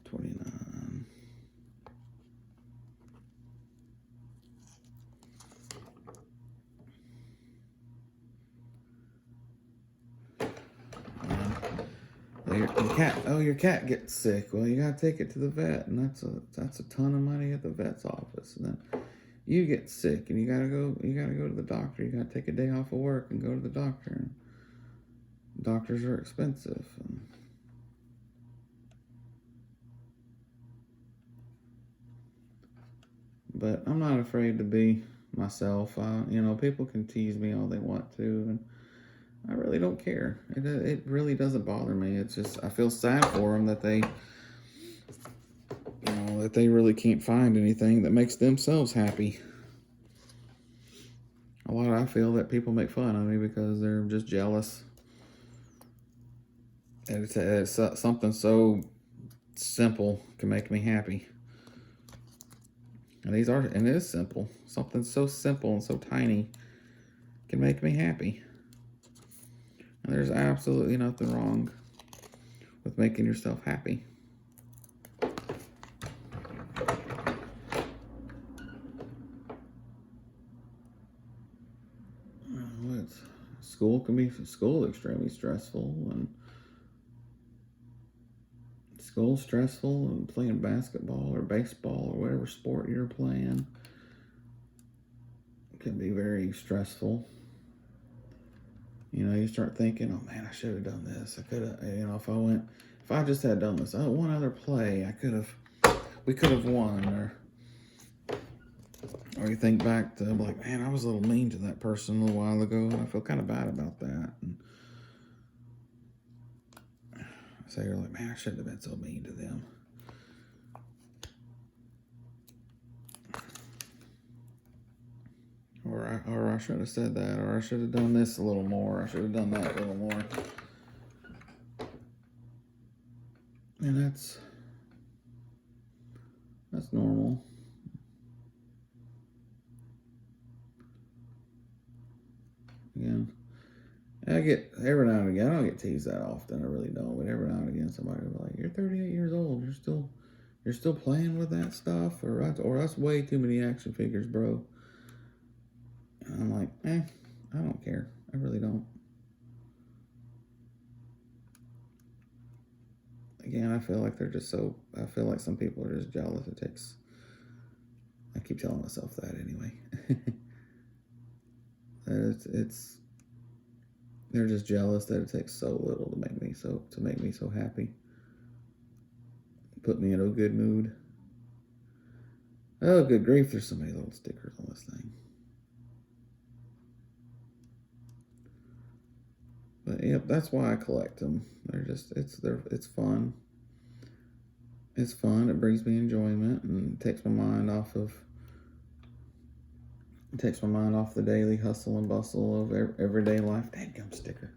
29. Your cat gets sick. Well, you gotta take it to the vet, and that's a ton of money at the vet's office. And then you get sick, and you gotta go to the doctor. You gotta take a day off of work and go to the doctor. And doctors are expensive. But I'm not afraid to be myself. You know, people can tease me all they want to, and I really don't care. It really doesn't bother me. It's just I feel sad for them that they, you know, that they really can't find anything that makes themselves happy. A lot I feel that people make fun of me because they're just jealous. And it's something so simple can make me happy. And it is simple. Something so simple and so tiny can make me happy. And there's absolutely nothing wrong with making yourself happy. School extremely stressful, and school's stressful, and playing basketball or baseball or whatever sport you're playing can be very stressful. You know, you start thinking, oh man, I should have done this. I could have, you know, if I just had done this, one other play, we could have won. Or you think back to, like, man, I was a little mean to that person a little while ago, and I feel kind of bad about that. And so you're like, man, I shouldn't have been so mean to them. Or I should have said that, or I should have done this a little more. I should have done that a little more. And that's normal. Again, I get every now and again. I don't get teased that often. I really don't. But every now and again, somebody will be like, "You're 38 years old. You're still playing with that stuff, or that's way too many action figures, bro." And I'm like, I don't care. I really don't. Again, I feel like I feel like some people are just jealous. I keep telling myself that anyway. They're just jealous that it takes so little to make me so happy. Put me in a good mood. Oh, good grief, there's so many little stickers on this thing. But yep, that's why I collect them. It's fun. It's fun. It brings me enjoyment and takes my mind off the daily hustle and bustle of everyday life. Dadgum sticker.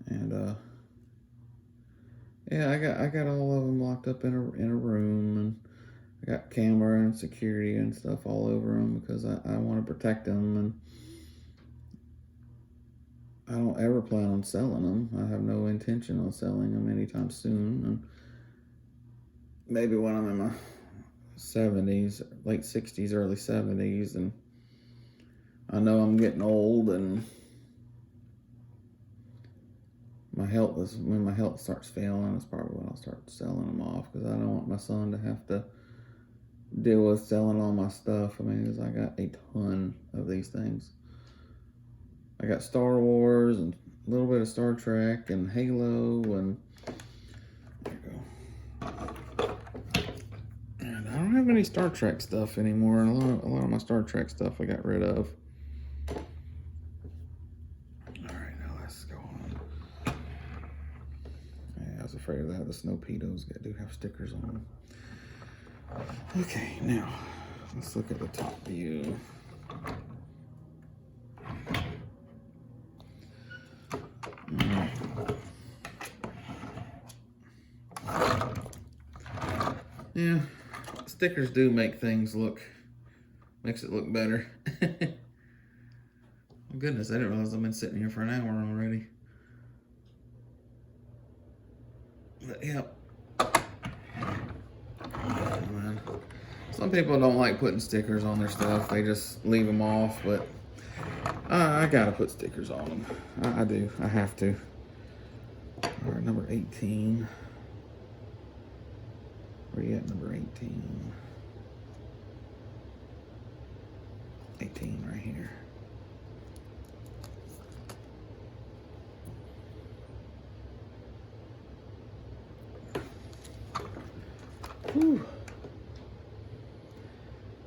And yeah, I got all of them locked up in a room, and I got camera and security and stuff all over them because I want to protect them, and I don't ever plan on selling them. I have no intention on selling them anytime soon. And maybe when I'm in my 70s, late 60s, early 70s, and I know I'm getting old, and when my health starts failing, that's probably when I'll start selling them off, because I don't want my son to have to deal with selling all my stuff. I mean, cause I got a ton of these things. I got Star Wars and a little bit of Star Trek and Halo, and there you go. And I don't have any Star Trek stuff anymore. And a lot of my Star Trek stuff I got rid of. All right, now let's go on. Yeah, I was afraid of that. The snow pedos do have stickers on them. Okay, now let's look at the top view. Yeah, stickers do makes it look better. Goodness, I didn't realize I've been sitting here for an hour already. But yep. Oh, man. Some people don't like putting stickers on their stuff. They just leave them off, but I gotta put stickers on them. I do. I have to. All right, number 18. Where you at, number 18? 18 right here. Whew.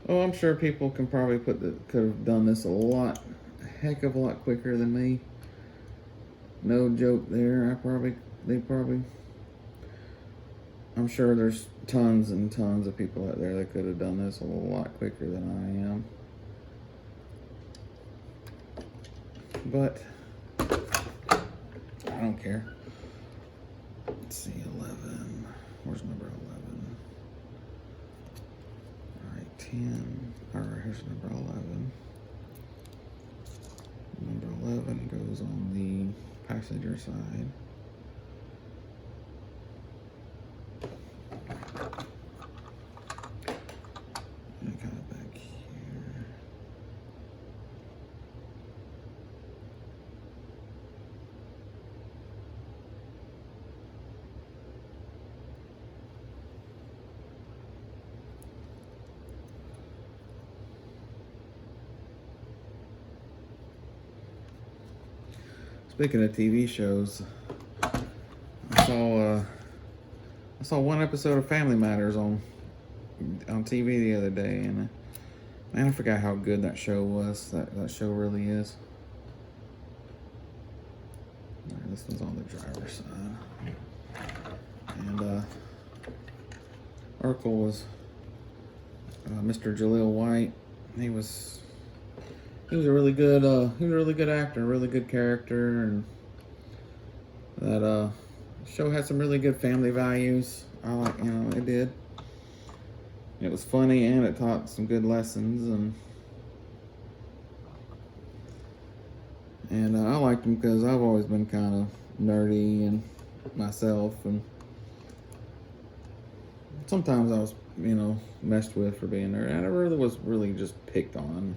Oh, I'm sure people can probably could have done this a heck of a lot quicker than me. No joke there. I'm sure there's tons and tons of people out there that could have done this a lot quicker than I am. But I don't care. Let's see, 11. Where's number 11? All right, 10. All right, here's number 11. Number 11 goes on the passenger side. And kind of back here. Speaking of TV shows, I saw one episode of Family Matters on TV the other day, and man, I forgot how good that show was. That show really is. All right, this one's on the driver's side, and Urkel was Mr. Jaleel White. He was a really good actor, a really good character, and that show had some really good family values. It did. It was funny and it taught some good lessons, and I liked him because I've always been kind of nerdy and myself, and sometimes I was messed with for being nerd, and I really was just picked on.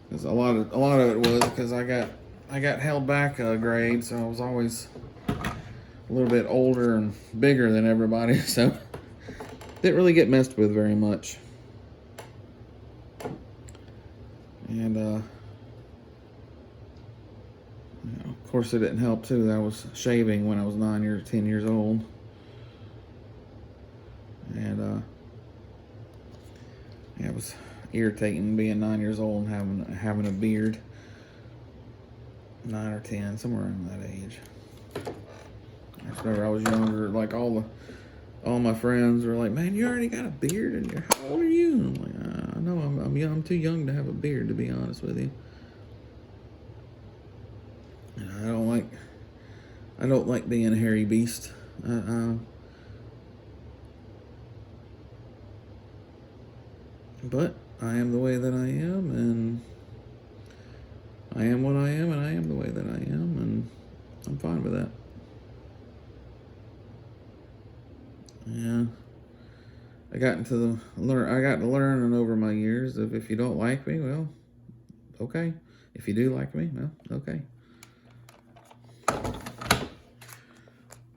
Because a lot of it was because I got held back a grade, so I was always a little bit older and bigger than everybody, so didn't really get messed with very much. And of course, it didn't help too that I was shaving when I was 10 years old, and it was irritating being 9 years old and having a beard. 9 or 10, somewhere around that age. I just remember I was younger, like all my friends were like, "Man, you already got a beard, and how old are you?" And I'm like, "I know, I'm young. I'm too young to have a beard, to be honest with you." And I don't like being a hairy beast. But I am the way that I am, and I am what I am, and I am the way that I am, and I'm fine with that. Yeah, I got to learn over my years of if you don't like me, well, okay. If you do like me, well, okay.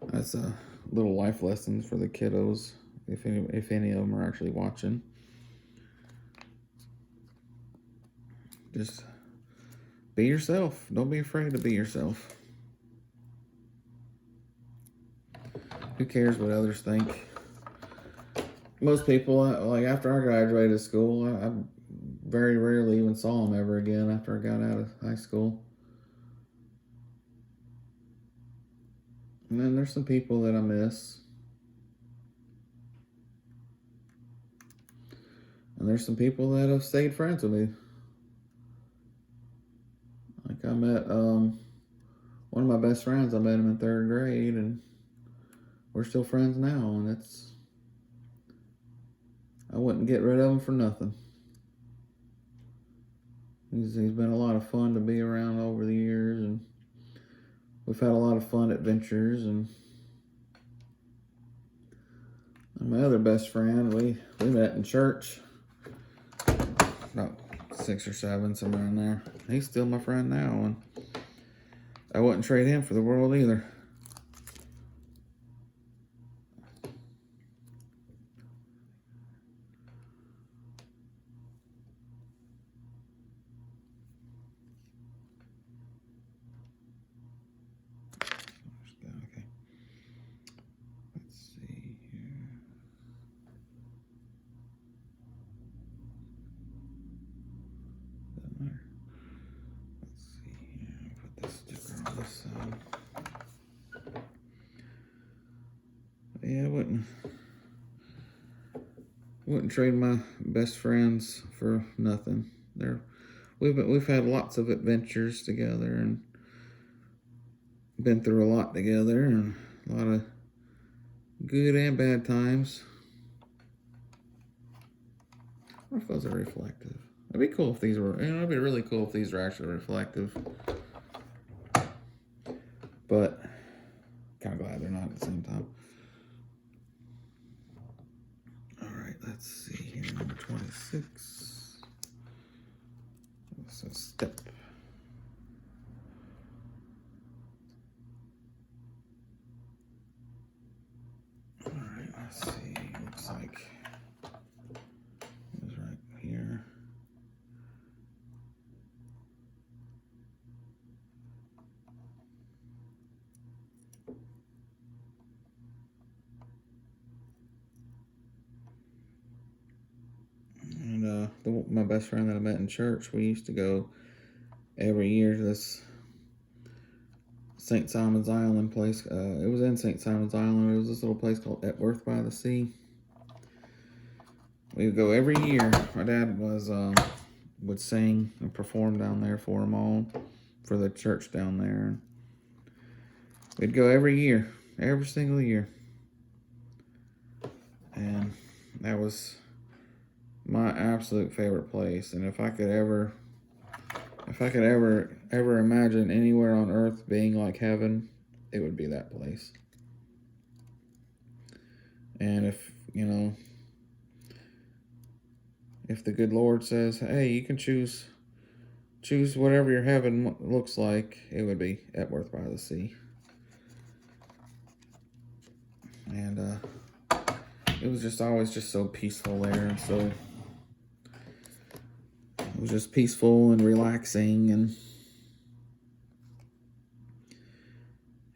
That's a little life lessons for the kiddos, if any of them are actually watching. Just be yourself. Don't be afraid to be yourself. Who cares what others think? Most people, like after I graduated school, I very rarely even saw them ever again after I got out of high school. And then there's some people that I miss. And there's some people that have stayed friends with me. Like I met one of my best friends. I met him in 3rd grade, and we're still friends now. And I wouldn't get rid of him for nothing. He's been a lot of fun to be around over the years, and we've had a lot of fun adventures. And my other best friend, we met in church, about 6 or 7, somewhere in there. He's still my friend now, and I wouldn't trade him for the world either. Okay. Let's see here. Yeah, I wouldn't trade my best friends for nothing. We've had lots of adventures together and been through a lot together and a lot of good and bad times. I wonder if those are reflective. It'd be cool if these were, it'd be really cool if these were actually reflective. But kind of glad they're not at the same time. All right, let's see here, number 26. This is step. All right, let's see. Looks like it was right here. And my best friend that I met in church, we used to go every year to this St. Simon's Island place. It was in St. Simon's Island. It was this little place called Etworth by the Sea. We would go every year. My dad would sing and perform down there for them all, for the church down there. We'd go every year, every single year. And that was my absolute favorite place. And if I could ever imagine anywhere on earth being like heaven, it would be that place. And if the good Lord says, hey, you can choose whatever your heaven looks like, it would be Etworth by the Sea. And it was just always just so peaceful there, and so it was just peaceful and relaxing, and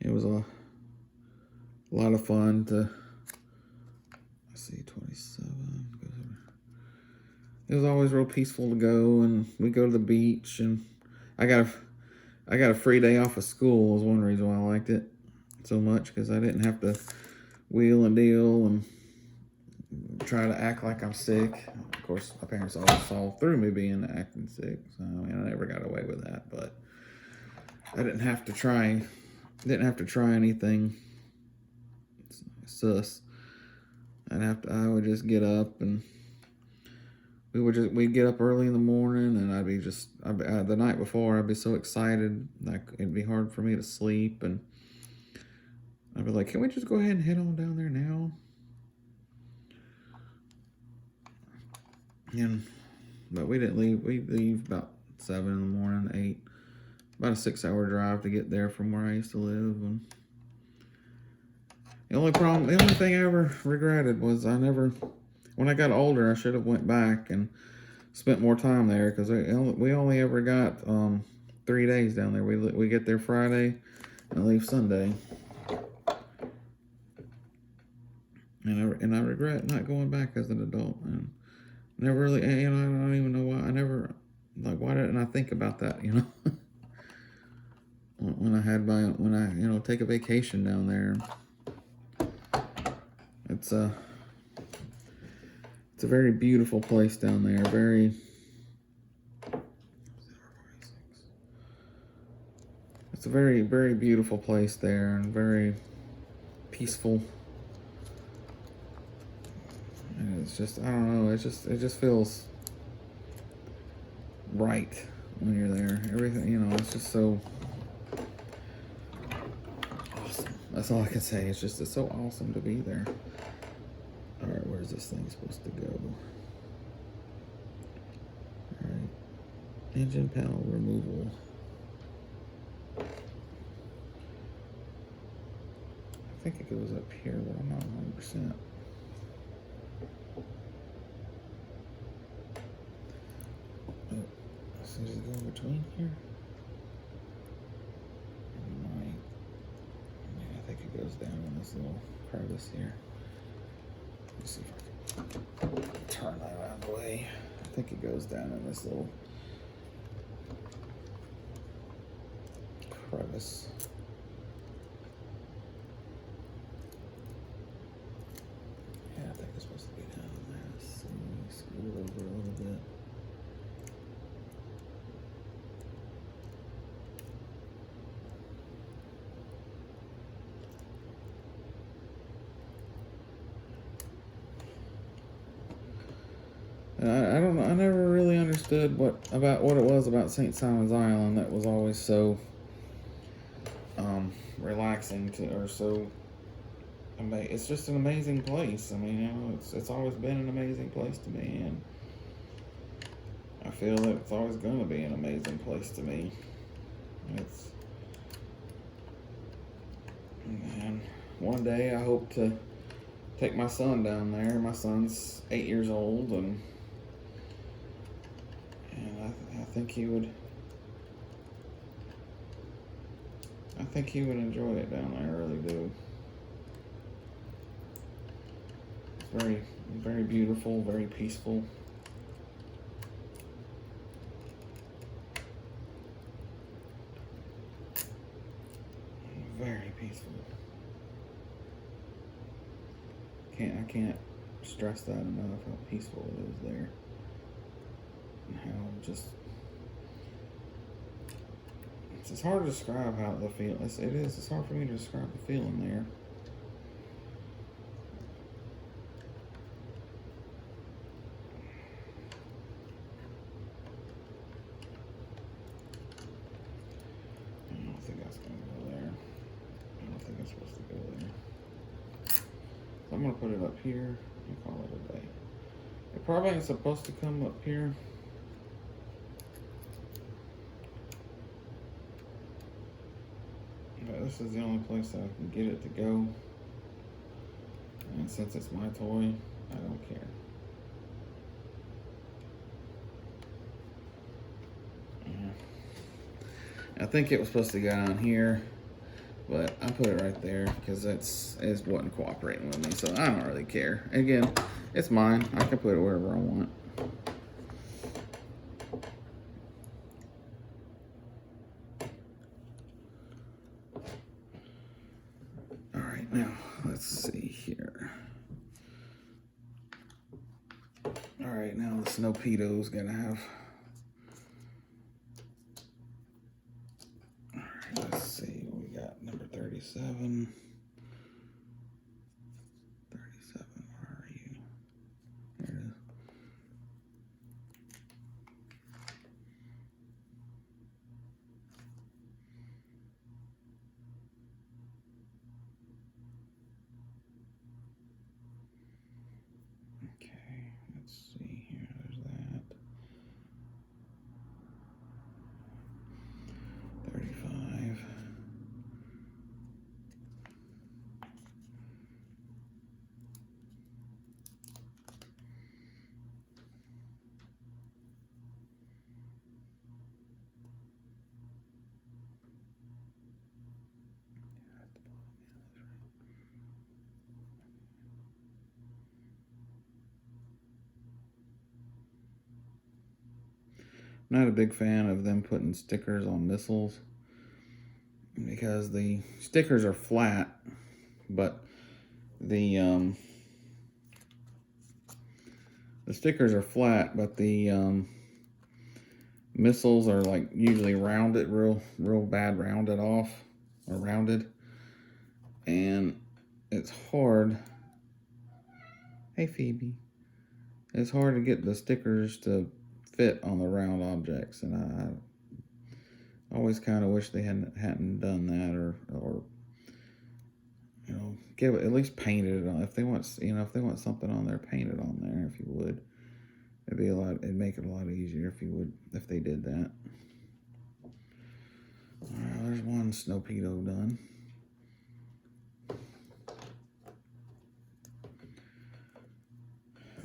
it was a lot of fun to see 27. It was always real peaceful to go, and we go to the beach, and I got a free day off of school was one reason why I liked it so much, because I didn't have to wheel and deal and try to act like I'm sick. Of course, my parents always saw through me being acting sick, so I never got away with that. But I didn't have to try anything sus. I would just get up, and we'd get up early in the morning, and the night before I'd be so excited like it'd be hard for me to sleep, and I'd be like, can we just go ahead and head on down there now? But we didn't leave. We'd leave about 7 in the morning, 8. About a 6-hour drive to get there from where I used to live. And the only thing I ever regretted was when I got older, I should have went back and spent more time there, because we only ever got 3 days down there. We get there Friday and leave Sunday. And I regret not going back as an adult. And never really, I don't even know why. Why didn't I think about that, when I take a vacation down there. It's a very beautiful place down there. It's a very, very beautiful place there, and very peaceful. And it's just, I don't know, it just feels right when you're there. Everything, it's just so awesome. That's all I can say. It's so awesome to be there. All right, where's this thing supposed to go? All right, engine panel removal. I think it goes up here, but I'm not 100%. Does it go in between here? Yeah, I think it goes down in this little crevice here. Let's see if I can turn that out of the way. I think it goes down in this little crevice. understood what it was about St. Simon's Island that was always so relaxing or so. It's just an amazing place. I mean, you know, it's always been an amazing place to me, and I feel that it's always going to be an amazing place to me. And one day I hope to take my son down there. My son's 8 years old, and I think he would. I think he would enjoy it down there. I really do. It's very, very beautiful, very peaceful. Very peaceful. I can't stress that enough, how peaceful it is there. And how it's hard to describe how the feel. It's hard for me to describe the feeling there. I don't think that's gonna go there. I don't think it's supposed to go there. So I'm gonna put it up here and call it a day. It probably ain't supposed to come up here. But this is the only place that I can get it to go. And since it's my toy, I don't care. I think it was supposed to go down here, but I put it right there because it wasn't cooperating with me, so I don't really care. Again, it's mine. I can put it wherever I want. All right, now let's see here. All right, now the Snowpedo's gonna have. All right, let's see what we got. Number 37. 37, where are you? There it is. Okay, let's see here. There's that. 35. I'm not a big fan of them putting stickers on missiles because the stickers are flat, but the missiles are like usually rounded, real bad rounded off or rounded, and it's hard. Hey Phoebe, it's hard to get the stickers to fit on the round objects, and I always kind of wish they hadn't done that, or you know, give it at least painted it on. If they want something on there, paint it on there. If you would, it'd make it a lot easier if they did that. All right, there's one Snowpedo done.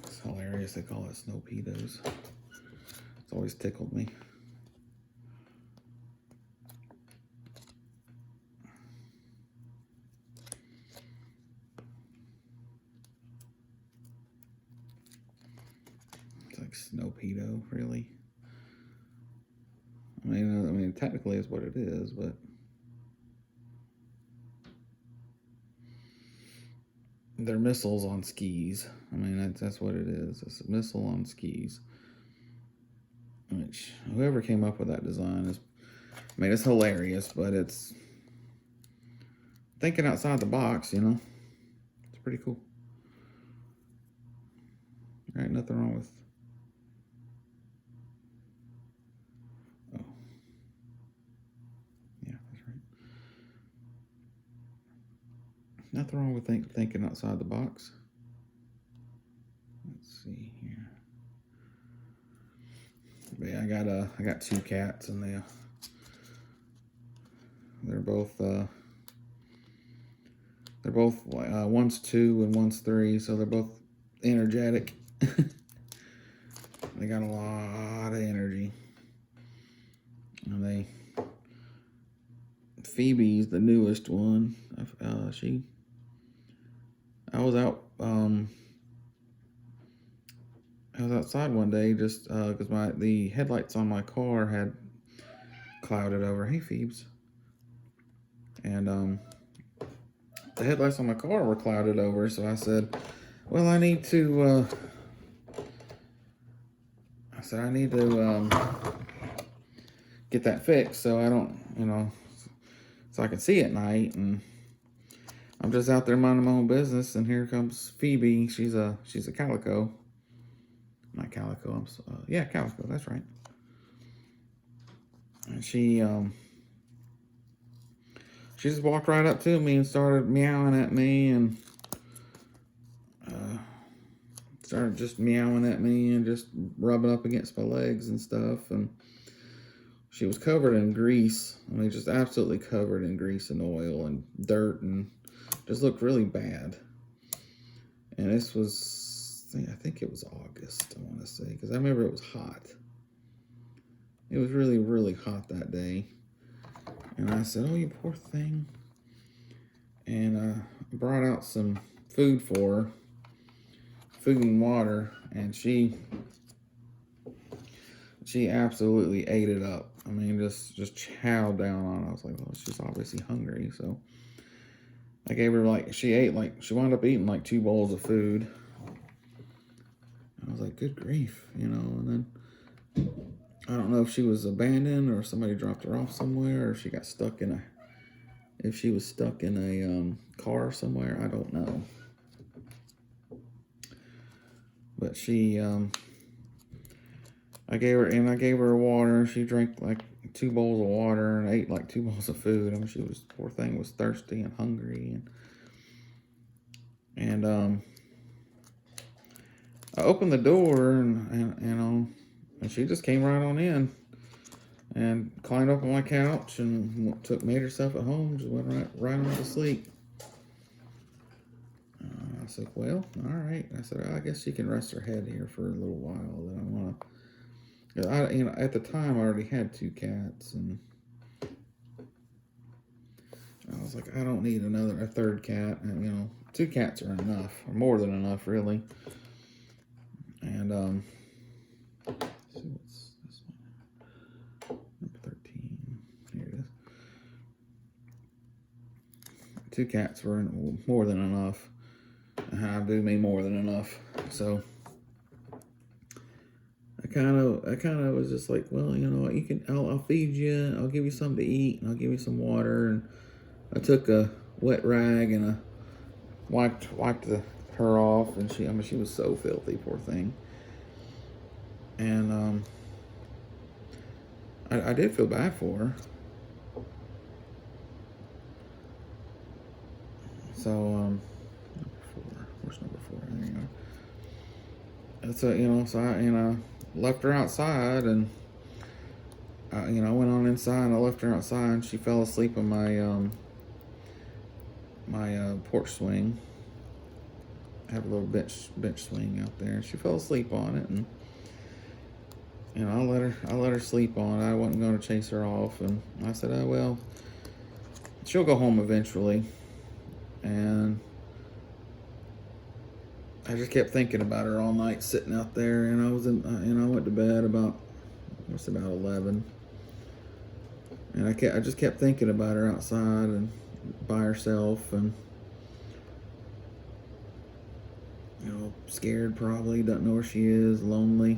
It's hilarious they call it Snowpedos. It's always tickled me. It's like Snowpedo, really. I mean, technically it's what it is, but they're missiles on skis. I mean, that's what it is. It's a missile on skis. Which, whoever came up with that design it's hilarious, but it's thinking outside the box, you know? It's pretty cool. All right, nothing wrong with Nothing wrong with thinking outside the box. Let's see here. But yeah, I got two cats, and they're both one's 2 and one's 3, so they're both energetic. They got a lot of energy, and Phoebe's the newest one. I was outside one day just because the headlights on my car had clouded over. Hey, Phoebes. And the headlights on my car were clouded over, so I said, well, I need to get that fixed so I don't, so I can see at night. And I'm just out there minding my own business, and here comes Phoebe. She's a calico. Not calico, yeah, calico, that's right. And she just walked right up to me and started meowing at me, and started just meowing at me and just rubbing up against my legs and stuff. And she was covered in grease. I mean, just absolutely covered in grease and oil and dirt, and just looked really bad. And this was, I think it was August, I want to say, because I remember it was hot. It was really, really hot that day. And I said, oh, you poor thing. And I brought out some food for her, food and water, and she absolutely ate it up. I mean, just chowed down on it. I was like, well, she's obviously hungry. So I gave her she wound up eating 2 bowls of food. I was like, good grief, and then I don't know if she was abandoned or somebody dropped her off somewhere, or if she got stuck if she was stuck in a car somewhere. I don't know. But I gave her water. She drank 2 bowls of water and ate 2 bowls of food. I mean, poor thing was thirsty and hungry, and I opened the door and she just came right on in and climbed up on my couch and made herself at home. Just went right on to sleep. I said, well, all right. I said, I guess she can rest her head here for a little while. Then I want to. At the time, I already had 2 cats, and I was like, I don't need a third cat. And 2 cats are enough, or more than enough, really. And let's see, what's this one? Number 13. Here it is. 2 cats were more than enough. I do mean more than enough. So I kind of was just like, well, I'll feed you, I'll give you something to eat, and I'll give you some water. And I took a wet rag and wiped her off, and she was so filthy, poor thing. And I did feel bad for her. So number 4. Where's number 4? There you go. So I left her outside, and I went on inside and I left her outside, and she fell asleep on my porch swing. I have a little bench swing out there, and she fell asleep on it, and I let her sleep on it. I wasn't going to chase her off, and I said, oh well, she'll go home eventually. And I just kept thinking about her all night, sitting out there, and I went to bed about 11, and I just kept thinking about her outside and by herself, and scared, probably doesn't know where she is, lonely.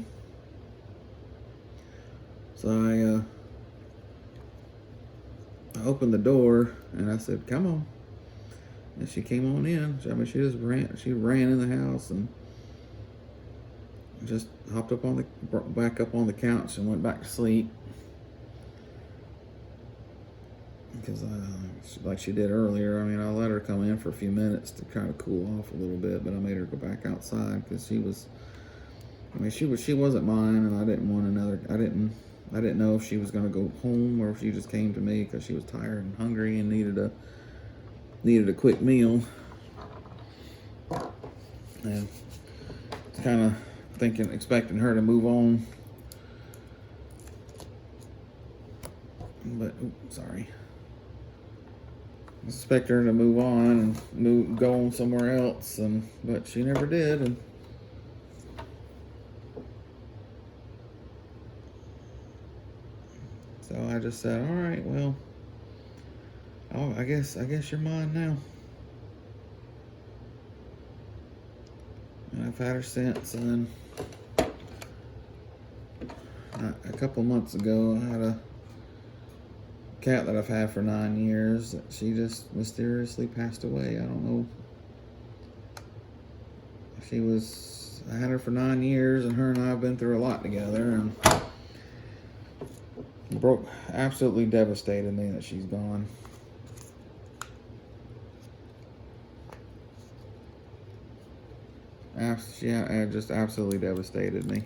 So I opened the door and I said, come on. And she came on in. She just ran in the house and just hopped back up on the couch and went back to sleep. Because like she did earlier. I mean, I let her come in for a few minutes to kind of cool off a little bit, but I made her go back outside because she wasn't mine, and I didn't want another. I didn't know if she was gonna go home or if she just came to me because she was tired and hungry and needed a quick meal. And kind of expecting her to move on, but sorry. Expect her to move on and go on somewhere else, but she never did. And so I just said, all right, well, I guess you're mine now. And I've had her since. And then a couple months ago, I had a cat that I've had for 9 years. She just mysteriously passed away. I don't know. I had her for 9 years, and her and I have been through a lot together, and absolutely devastated me that she's gone. It just absolutely devastated me.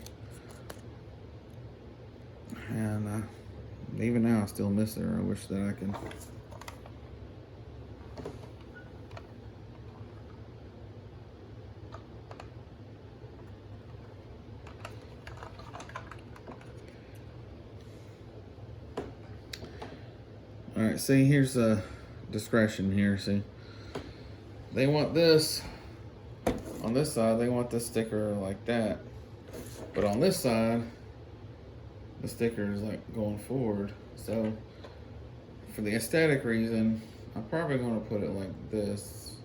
And even now, I still miss her. I wish that I can. All right, see, here's a discretion here. See, they want this on this side. They want this sticker like that, but on this side, the sticker is like going forward. So for the aesthetic reason, I'm probably going to put it like this.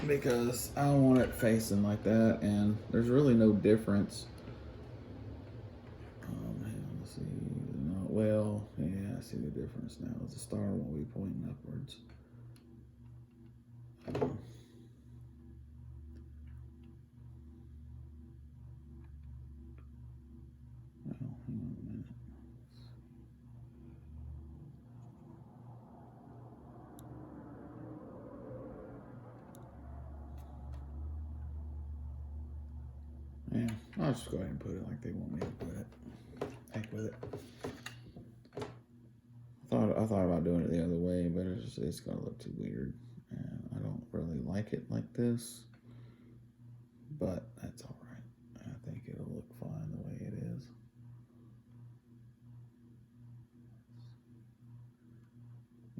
Because I don't want it facing like that, and there's really no difference. Let's see. Well, yeah, I see the difference now. The star won't be pointing upwards. Hang on a minute. Yeah, I'll just go ahead and put it like they want me to put it. Heck with it. I thought about doing it the other way, but it's gonna look too weird, and I don't really like it like this. But that's all right. I think it'll look fine the way it is.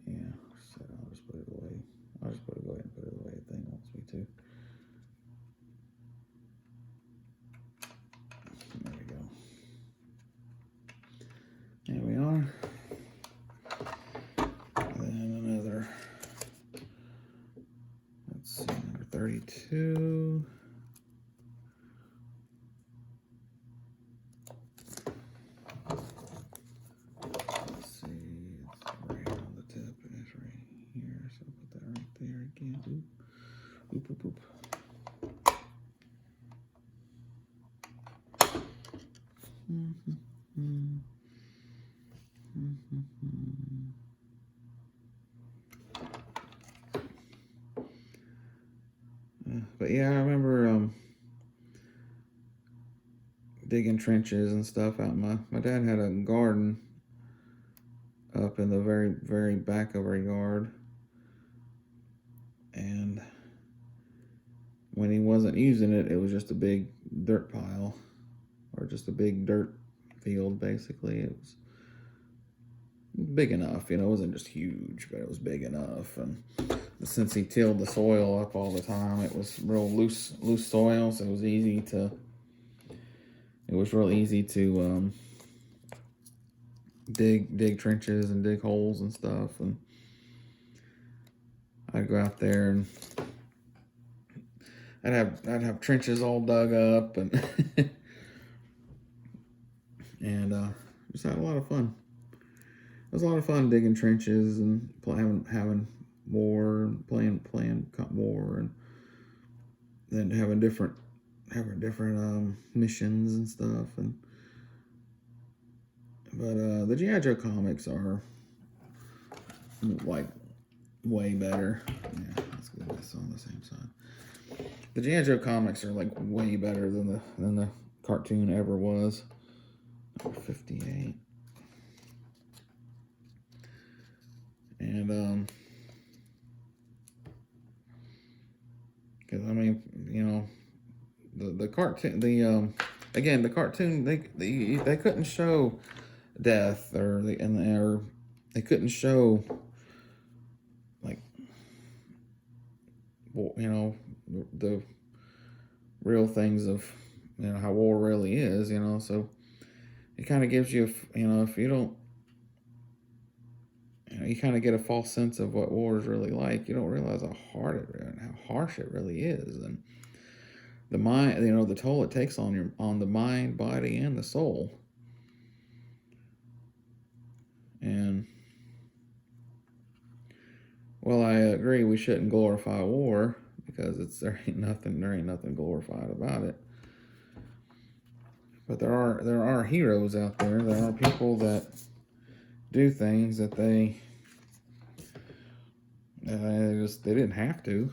Yeah, so I'll just put it away. I'll just go ahead and put it the way the thing wants me to. There we go. There we are. Then another, let's see, number 32. Let's see, it's right on the tip, and it's right here, so put that right there again. Oop, oop, oop. But yeah, I remember digging trenches and stuff out. My dad had a garden up in the very, very back of our yard, and when he wasn't using it, it was just a big dirt pile, or just a big dirt field, basically. It was big enough, it wasn't just huge, but it was big enough. And since he tilled the soil up all the time, it was real loose soil, so it was real easy to dig trenches and dig holes and stuff. And I'd go out there and I'd have trenches all dug up, and and just had a lot of fun. It was a lot of fun digging trenches and having war, playing war, and then having different missions and stuff. And But the G.I. Joe comics are like way better. Yeah, let's get this on the same side. The G.I. Joe comics are like way better than the cartoon ever was. Number 58. And because I mean, you know, the cartoon, again, the cartoon, they couldn't show death or they couldn't show like, you know, the real things of, you know, how war really is, you know. So it kind of gives you, you know, if you don't, you know, you kind of get a false sense of what war is really like. You don't realize how hard it and how harsh it really is, and the mind, you know, the toll it takes on the mind, body, and the soul. And well, I agree we shouldn't glorify war because there ain't nothing glorified about it. But there are heroes out there. There are people that do things that they didn't have to,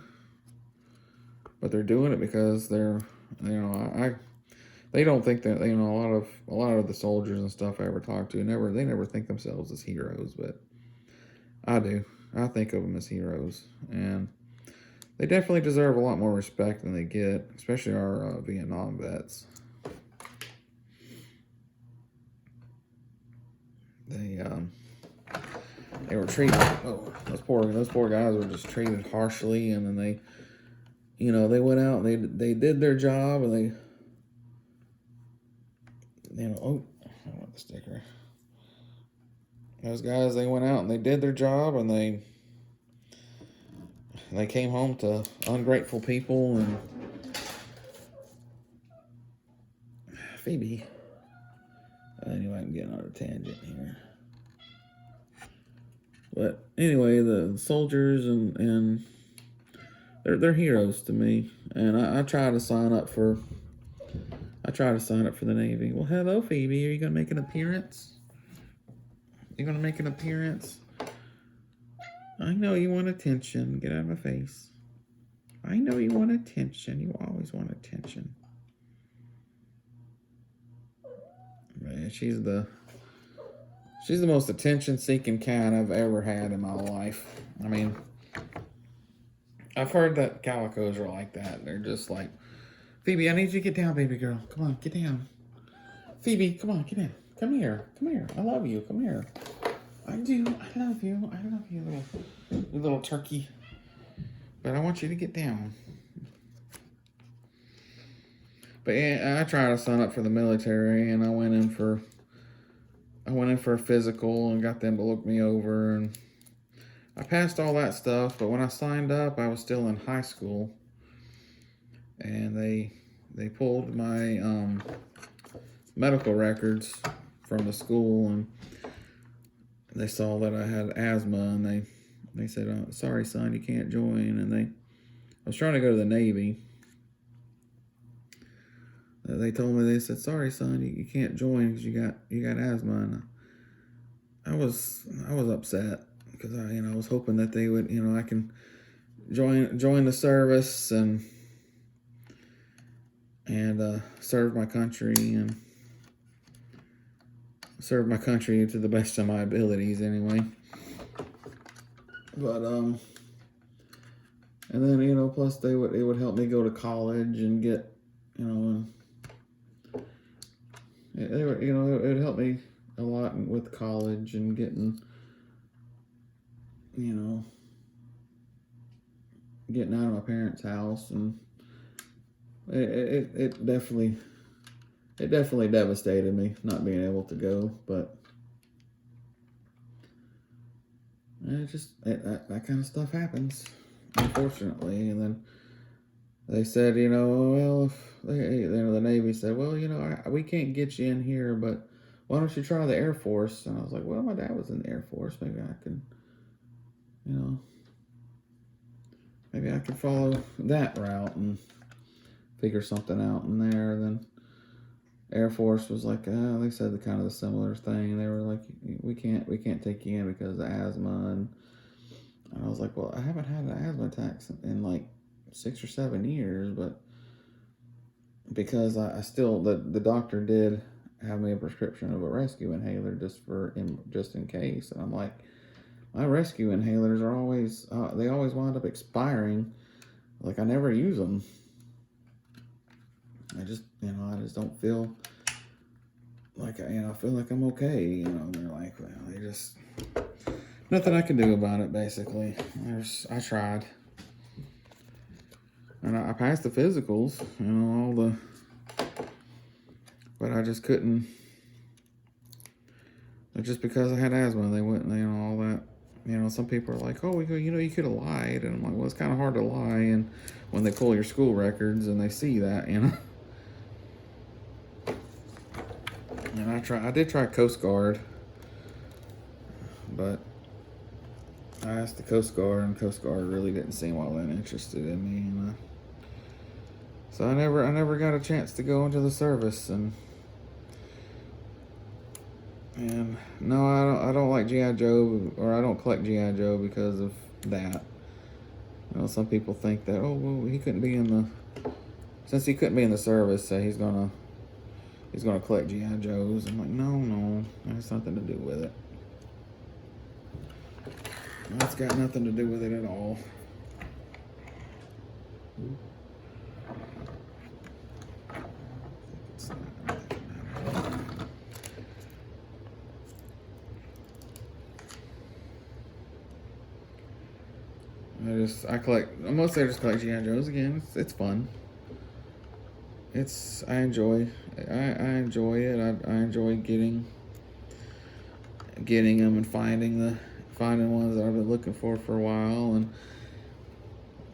but they're doing it because they're, you know, they don't think that, you know, a lot of the soldiers and stuff I ever talked to they never think themselves as heroes, but I do. I think of them as heroes, and they definitely deserve a lot more respect than they get, especially our Vietnam vets. They were treated. Oh, those poor guys were just treated harshly, and then they, you know, they went out and they did their job, and they, you know, oh, I want the sticker. Those guys, they went out and they did their job, and they came home to ungrateful people. And Phoebe. Anyway, I'm getting on a tangent here. But anyway, the soldiers and they're heroes to me, and I try to sign up for the Navy. Well, hello, Phoebe. Are you gonna make an appearance? You gonna make an appearance? I know you want attention. Get out of my face. I know you want attention. You always want attention. Man, she's the most attention-seeking cat I've ever had in my life. I mean, I've heard that calicos are like that. They're just like, Phoebe, I need you to get down, baby girl. Come on, get down. Phoebe, come on, get in. Come here. Come here. I love you. Come here. I do. I love you. I love you, little turkey. But I want you to get down. But yeah, I tried to sign up for the military, and I went in for a physical and got them to look me over, and I passed all that stuff. But when I signed up, I was still in high school, and they pulled my medical records from the school, and they saw that I had asthma, and they said, oh, sorry, son, you can't join. And I was trying to go to the Navy. They told me, they said, sorry, son, you can't join because you got asthma. And I was upset because I was hoping that they would, I can join the service and serve my country and serve my country to the best of my abilities anyway. But and then plus it would help me go to college and get it would help me a lot with college and getting out of my parents' house, and it definitely devastated me not being able to go, but that kind of stuff happens, unfortunately. And then they said, well, the Navy said, well, we can't get you in here, but why don't you try the Air Force? And I was like, well, my dad was in the Air Force. Maybe I can, maybe I can follow that route and figure something out in there. Then Air Force was like, they said the kind of the similar thing. They were like, we can't take you in because of asthma, and I was like, well, I haven't had an asthma attack in like 6 or 7 years, but because I still the doctor did have me a prescription of a rescue inhaler just in case, and I'm like, my rescue inhalers are always they always wind up expiring. Like I never use them. I just don't feel like I feel like I'm okay. They're like, well, they just nothing I can do about it. Basically, I tried, and I passed the physicals. But I just couldn't. Just because I had asthma, they wouldn't. All that. Some people are like, oh, you could have lied, and I'm like, well, it's kind of hard to lie, and when they pull your school records and they see that, And I did try Coast Guard, but I asked the Coast Guard, and Coast Guard really didn't seem all that interested in me, so I never got a chance to go into the service, and no, I don't like GI Joe, or I don't collect GI Joe because of that. Some people think that well he couldn't be since he couldn't be in the service, so he's gonna collect GI Joes. I'm like, no, that has nothing to do with it. That's got nothing to do with it at all. Mostly I just collect GI Joes again. It's fun. I enjoy it. I enjoy getting them and finding ones that I've been looking for a while, and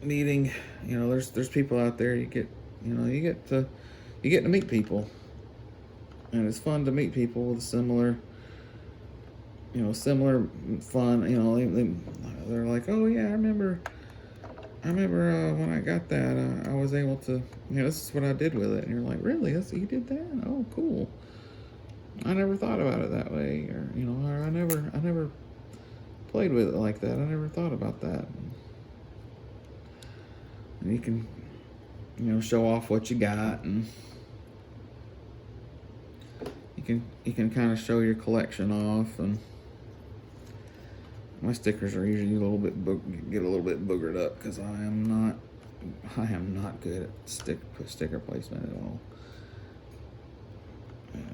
meeting. There's people out there. You get to meet people, and it's fun to meet people with similar fun. They're like, oh yeah, I remember when I got that, I was able to, this is what I did with it. And you're like, really? You did that? Oh, cool. I never thought about it that way, or or I never played with it like that. I never thought about that. And you can, show off what you got, and you can kind of show your collection off, and my stickers are usually get a little bit boogered up because I am not good at sticker placement at all.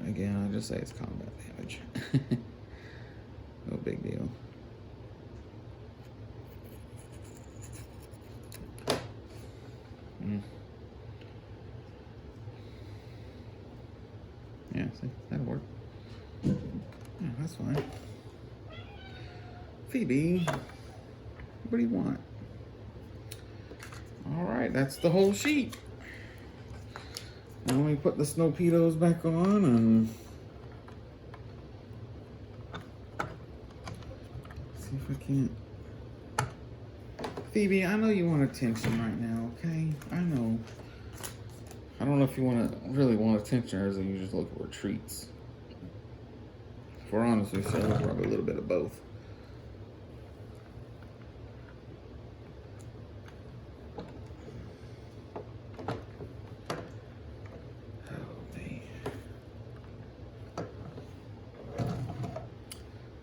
Again, I just say it's combat damage. No big deal. Yeah, see, that'll work. Yeah, that's fine. Phoebe, what do you want? All right, that's the whole sheet. Now let me put the snow pedos back on, and see if I can't. Phoebe, I know you want attention right now, okay? I know. I don't know if you really want attention, or is it you just looking for treats? If we're honest with each other, probably a little bit of both.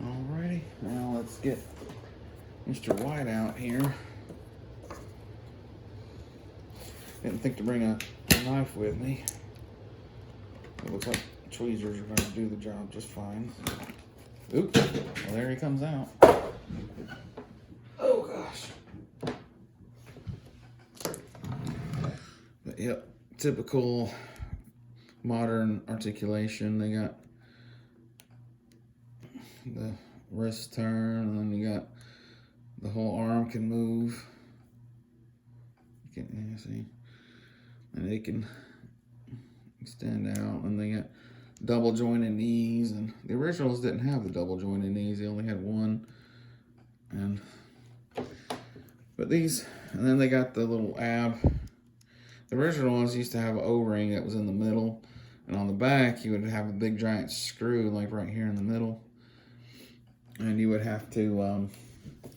Alrighty, now let's get Mr. White out here. Didn't think to bring a knife with me. It looks like tweezers are going to do the job just fine. Oops, well there he comes out. Oh gosh. But yep, typical modern articulation. They got the wrist turn, and then you got the whole arm can move. You can see, and they can extend out, and they got double jointed knees. And the originals didn't have the double jointed knees; they only had one. But these, and then they got the little ab. The original ones used to have an O-ring that was in the middle, And on the back, you would have a big giant screw like right here in the middle. And you would have to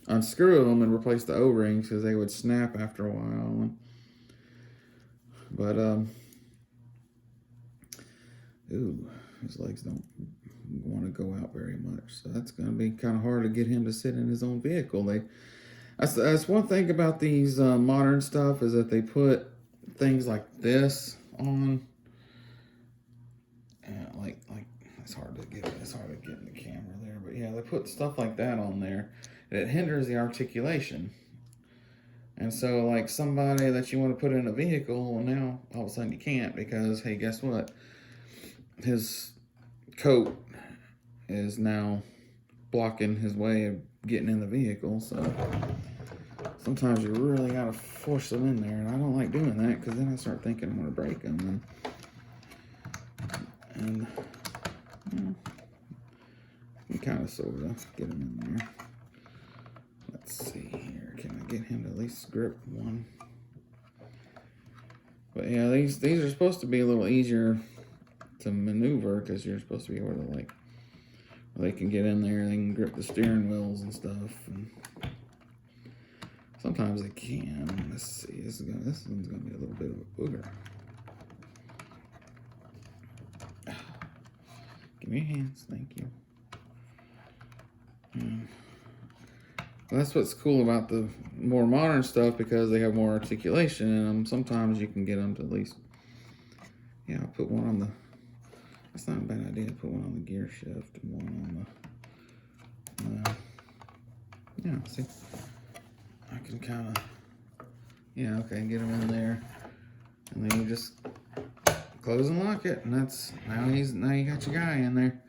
unscrew them and replace the O-rings because they would snap after a while. But, ooh, his legs don't want to go out very much. So that's going to be kind of hard to get him to sit in his own vehicle. That's one thing about these modern stuff is that they put things like this on. Like it's hard to get in the camera there, but yeah, they put stuff like that on there, and it hinders the articulation. And so, like somebody that you want to put in a vehicle, well, now all of a sudden you can't because, hey, guess what? His coat is now blocking his way of getting in the vehicle. So sometimes you really gotta force them in there, and I don't like doing that because then I start thinking I'm gonna break them. And you kind of sort of get him in there. Let's see here. Can I get him to at least grip one? But yeah, these are supposed to be a little easier to maneuver because you're supposed to be able to, like, they can get in there, they can grip the steering wheels and stuff. And sometimes they can. Let's see. This one's gonna be a little bit of a booger. Give me your hands, thank you. Well, that's what's cool about the more modern stuff because they have more articulation in them. Sometimes you can get them to at least, yeah, I'll put one on the, that's not a bad idea, put one on the gear shift and one on the, yeah, see, I can kind of, yeah, okay, get them in there, and then you just close and lock it, and that's, now you got your guy in there.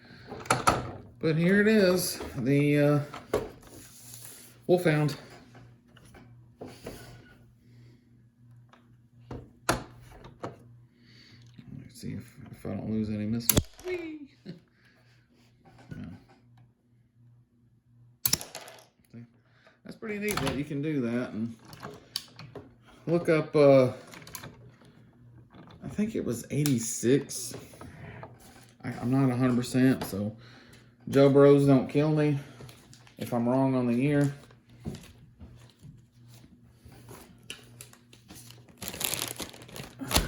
But here it is, the WolfHound. Let's see if I don't lose any missiles. Whee! Yeah. See? That's pretty neat that you can do that. And look up, I think it was 86. I'm not 100%, so Joe Bros don't kill me if I'm wrong on the year.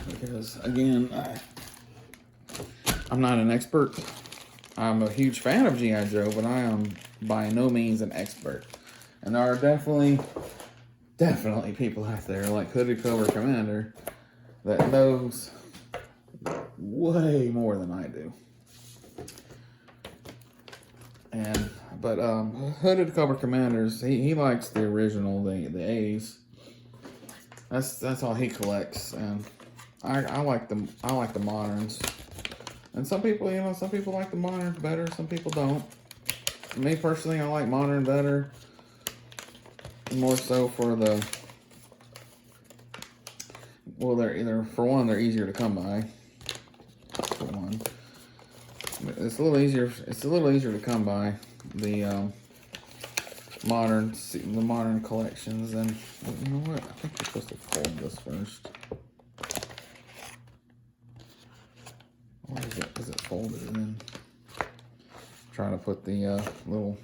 Because again, I'm not an expert. I'm a huge fan of G.I. Joe, but I am by no means an expert. And there are definitely people out there like Hooded Cobra Commander that knows way more than I do. But Hooded Cobra Commanders, he likes the original, the A's. That's all he collects, and I like the moderns. And some people like the moderns better, some people don't. Me personally, I like modern better. More so for the, well, they're easier to come by. For one. It's a little easier to come by the modern collections. And you know what? I think we're supposed to fold this first. Or is it folded and then trying to put the little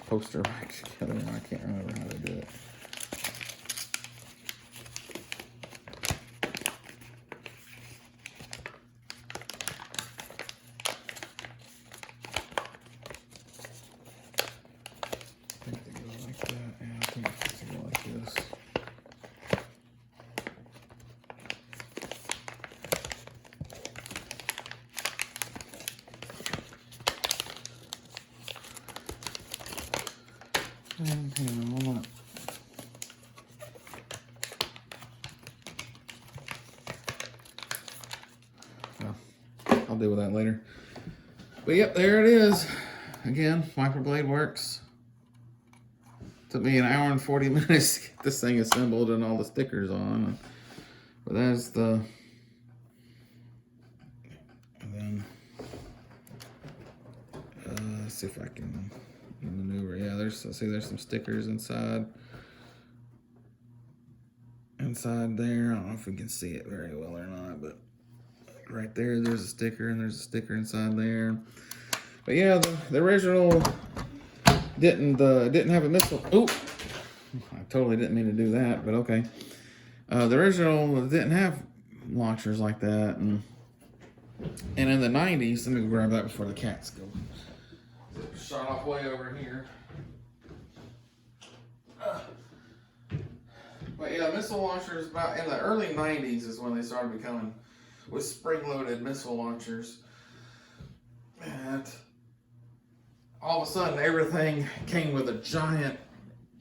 poster back together, and I can't remember how to do it. I think they go like that. Yeah, I think it's supposed to go like this. And hang on, hold on. Well, I'll deal with that later. But yep, there it is. Again, microblade works. Took me an hour and 40 minutes to get this thing assembled and all the stickers on. But that's the, and then let's see if I can maneuver. Yeah, there's some stickers inside there. I don't know if we can see it very well or not, but right there. There's a sticker, and there's a sticker inside there. But yeah, the original didn't have a missile. Oop! I totally didn't mean to do that, but okay. The original didn't have launchers like that, and in the 90s, let me grab that before the cats go. Shot off way over here. But yeah, missile launchers about in the early 90s is when they started becoming with spring-loaded missile launchers. And all of a sudden, everything came with a giant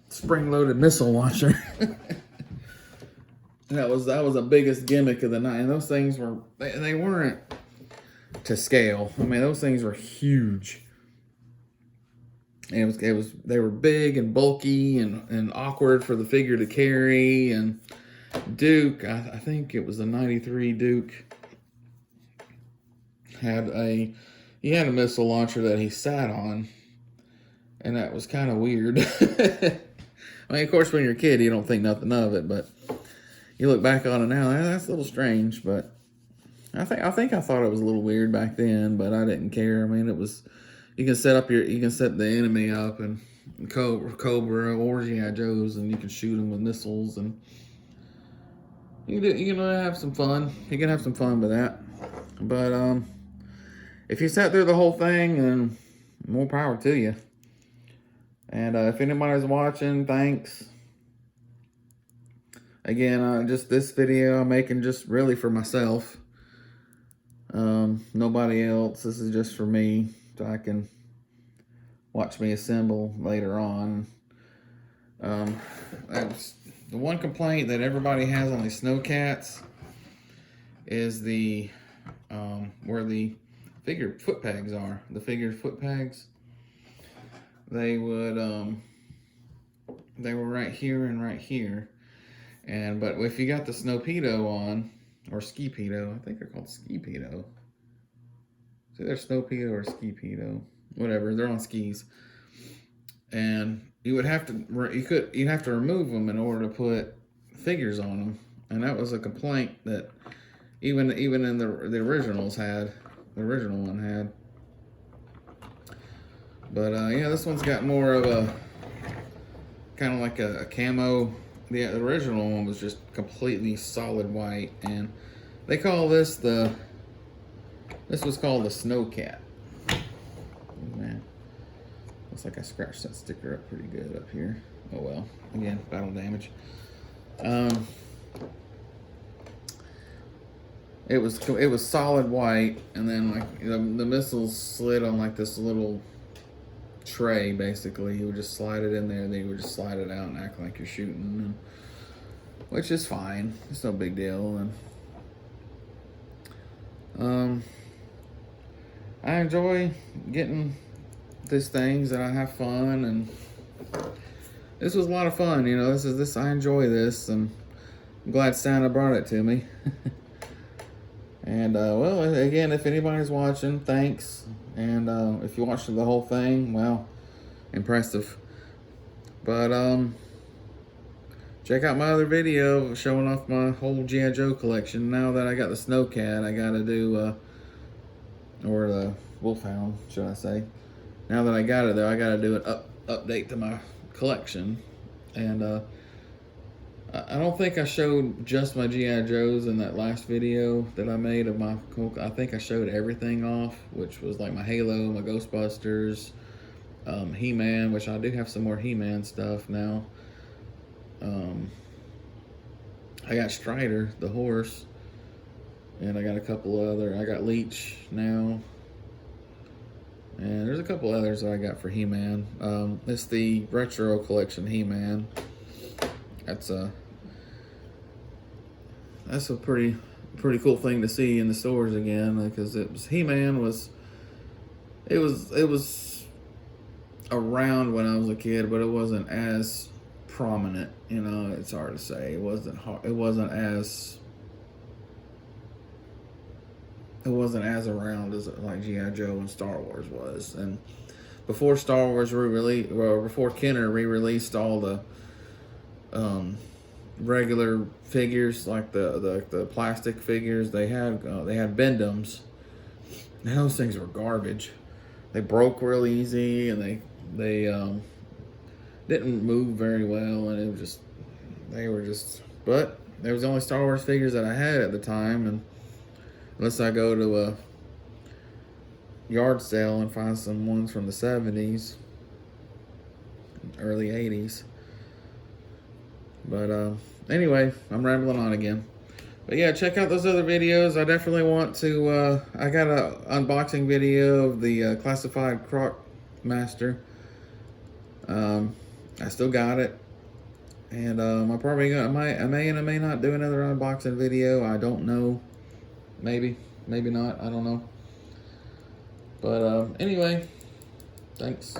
spring-loaded missile launcher. That was the biggest gimmick of the night. And those things were they weren't to scale. I mean, those things were huge. And they were big and bulky and awkward for the figure to carry. And Duke, I think it was the 93 Duke, had a missile launcher that he sat on, and that was kind of weird. I mean, of course, when you're a kid, you don't think nothing of it, but you look back on it now, that's a little strange. But I think I thought it was a little weird back then, but I didn't care. I mean, it was. You can set the enemy up and Cobra or G.I. Joes, and you can shoot them with missiles, and you can have some fun. You can have some fun with that. But if you sat through the whole thing, then more power to you. And if anybody's watching, thanks. Again, just this video I'm making just really for myself. Nobody else. This is just for me, so I can watch me assemble later on. That's the one complaint that everybody has on these snowcats is the where the figured foot pegs are. The figured foot pegs. They were right here and right here. But if you got the Snowpedo on, or Ski-Pedo, I think they're called Ski-Pedo. So they're Snowpedo or Ski-Pedo, whatever. They're on skis, and you'd have to remove them in order to put figures on them, and that was a complaint that even in the originals had. The original one had. But yeah, this one's got more of a kind of like a camo. The original one was just completely solid white, and they call this was called the Snowcat. Oh, man, looks like I scratched that sticker up pretty good up here. Oh well, again, battle damage. It was solid white, and then like the missiles slid on like this little tray. Basically, you would just slide it in there, then you would just slide it out and act like you're shooting, which is fine. It's no big deal. And I enjoy getting these things, and I have fun, and this was a lot of fun. You know, I enjoy this, and I'm glad Santa brought it to me. And well, again, if anybody's watching, thanks. And if you watched the whole thing, well, impressive. But check out my other video showing off my whole G.I. Joe collection. Now that I got the Snowcat, I gotta do or the WolfHound, should I say? Now that I got it, though, I gotta do an update to my collection. And I don't think I showed just my G.I. Joes in that last video that I made of my. I think I showed everything off, which was like my Halo, my Ghostbusters, He-Man, which I do have some more He-Man stuff now. I got Strider, the horse, and I got a couple other. I got Leech now, and there's a couple others that I got for He-Man. It's the retro collection He-Man. That's a pretty cool thing to see in the stores again, because He-Man was around when I was a kid, but it wasn't as prominent. You know, it's hard to say. It wasn't as around as like G.I. Joe and Star Wars was. And before Star Wars before Kenner re-released all the regular figures, like the plastic figures. They had Bendums. And those things were garbage. They broke real easy, and they didn't move very well, and it was just, they were just, but there was the only Star Wars figures that I had at the time, and unless I go to a yard sale and find some ones from the 70s, early 80s. But anyway, I'm rambling on again. But yeah, check out those other videos. I definitely want to, I got a unboxing video of the classified Croc Master. I still got it. And I probably I may and I may not do another unboxing video. I don't know. Maybe not. I don't know. But anyway, thanks.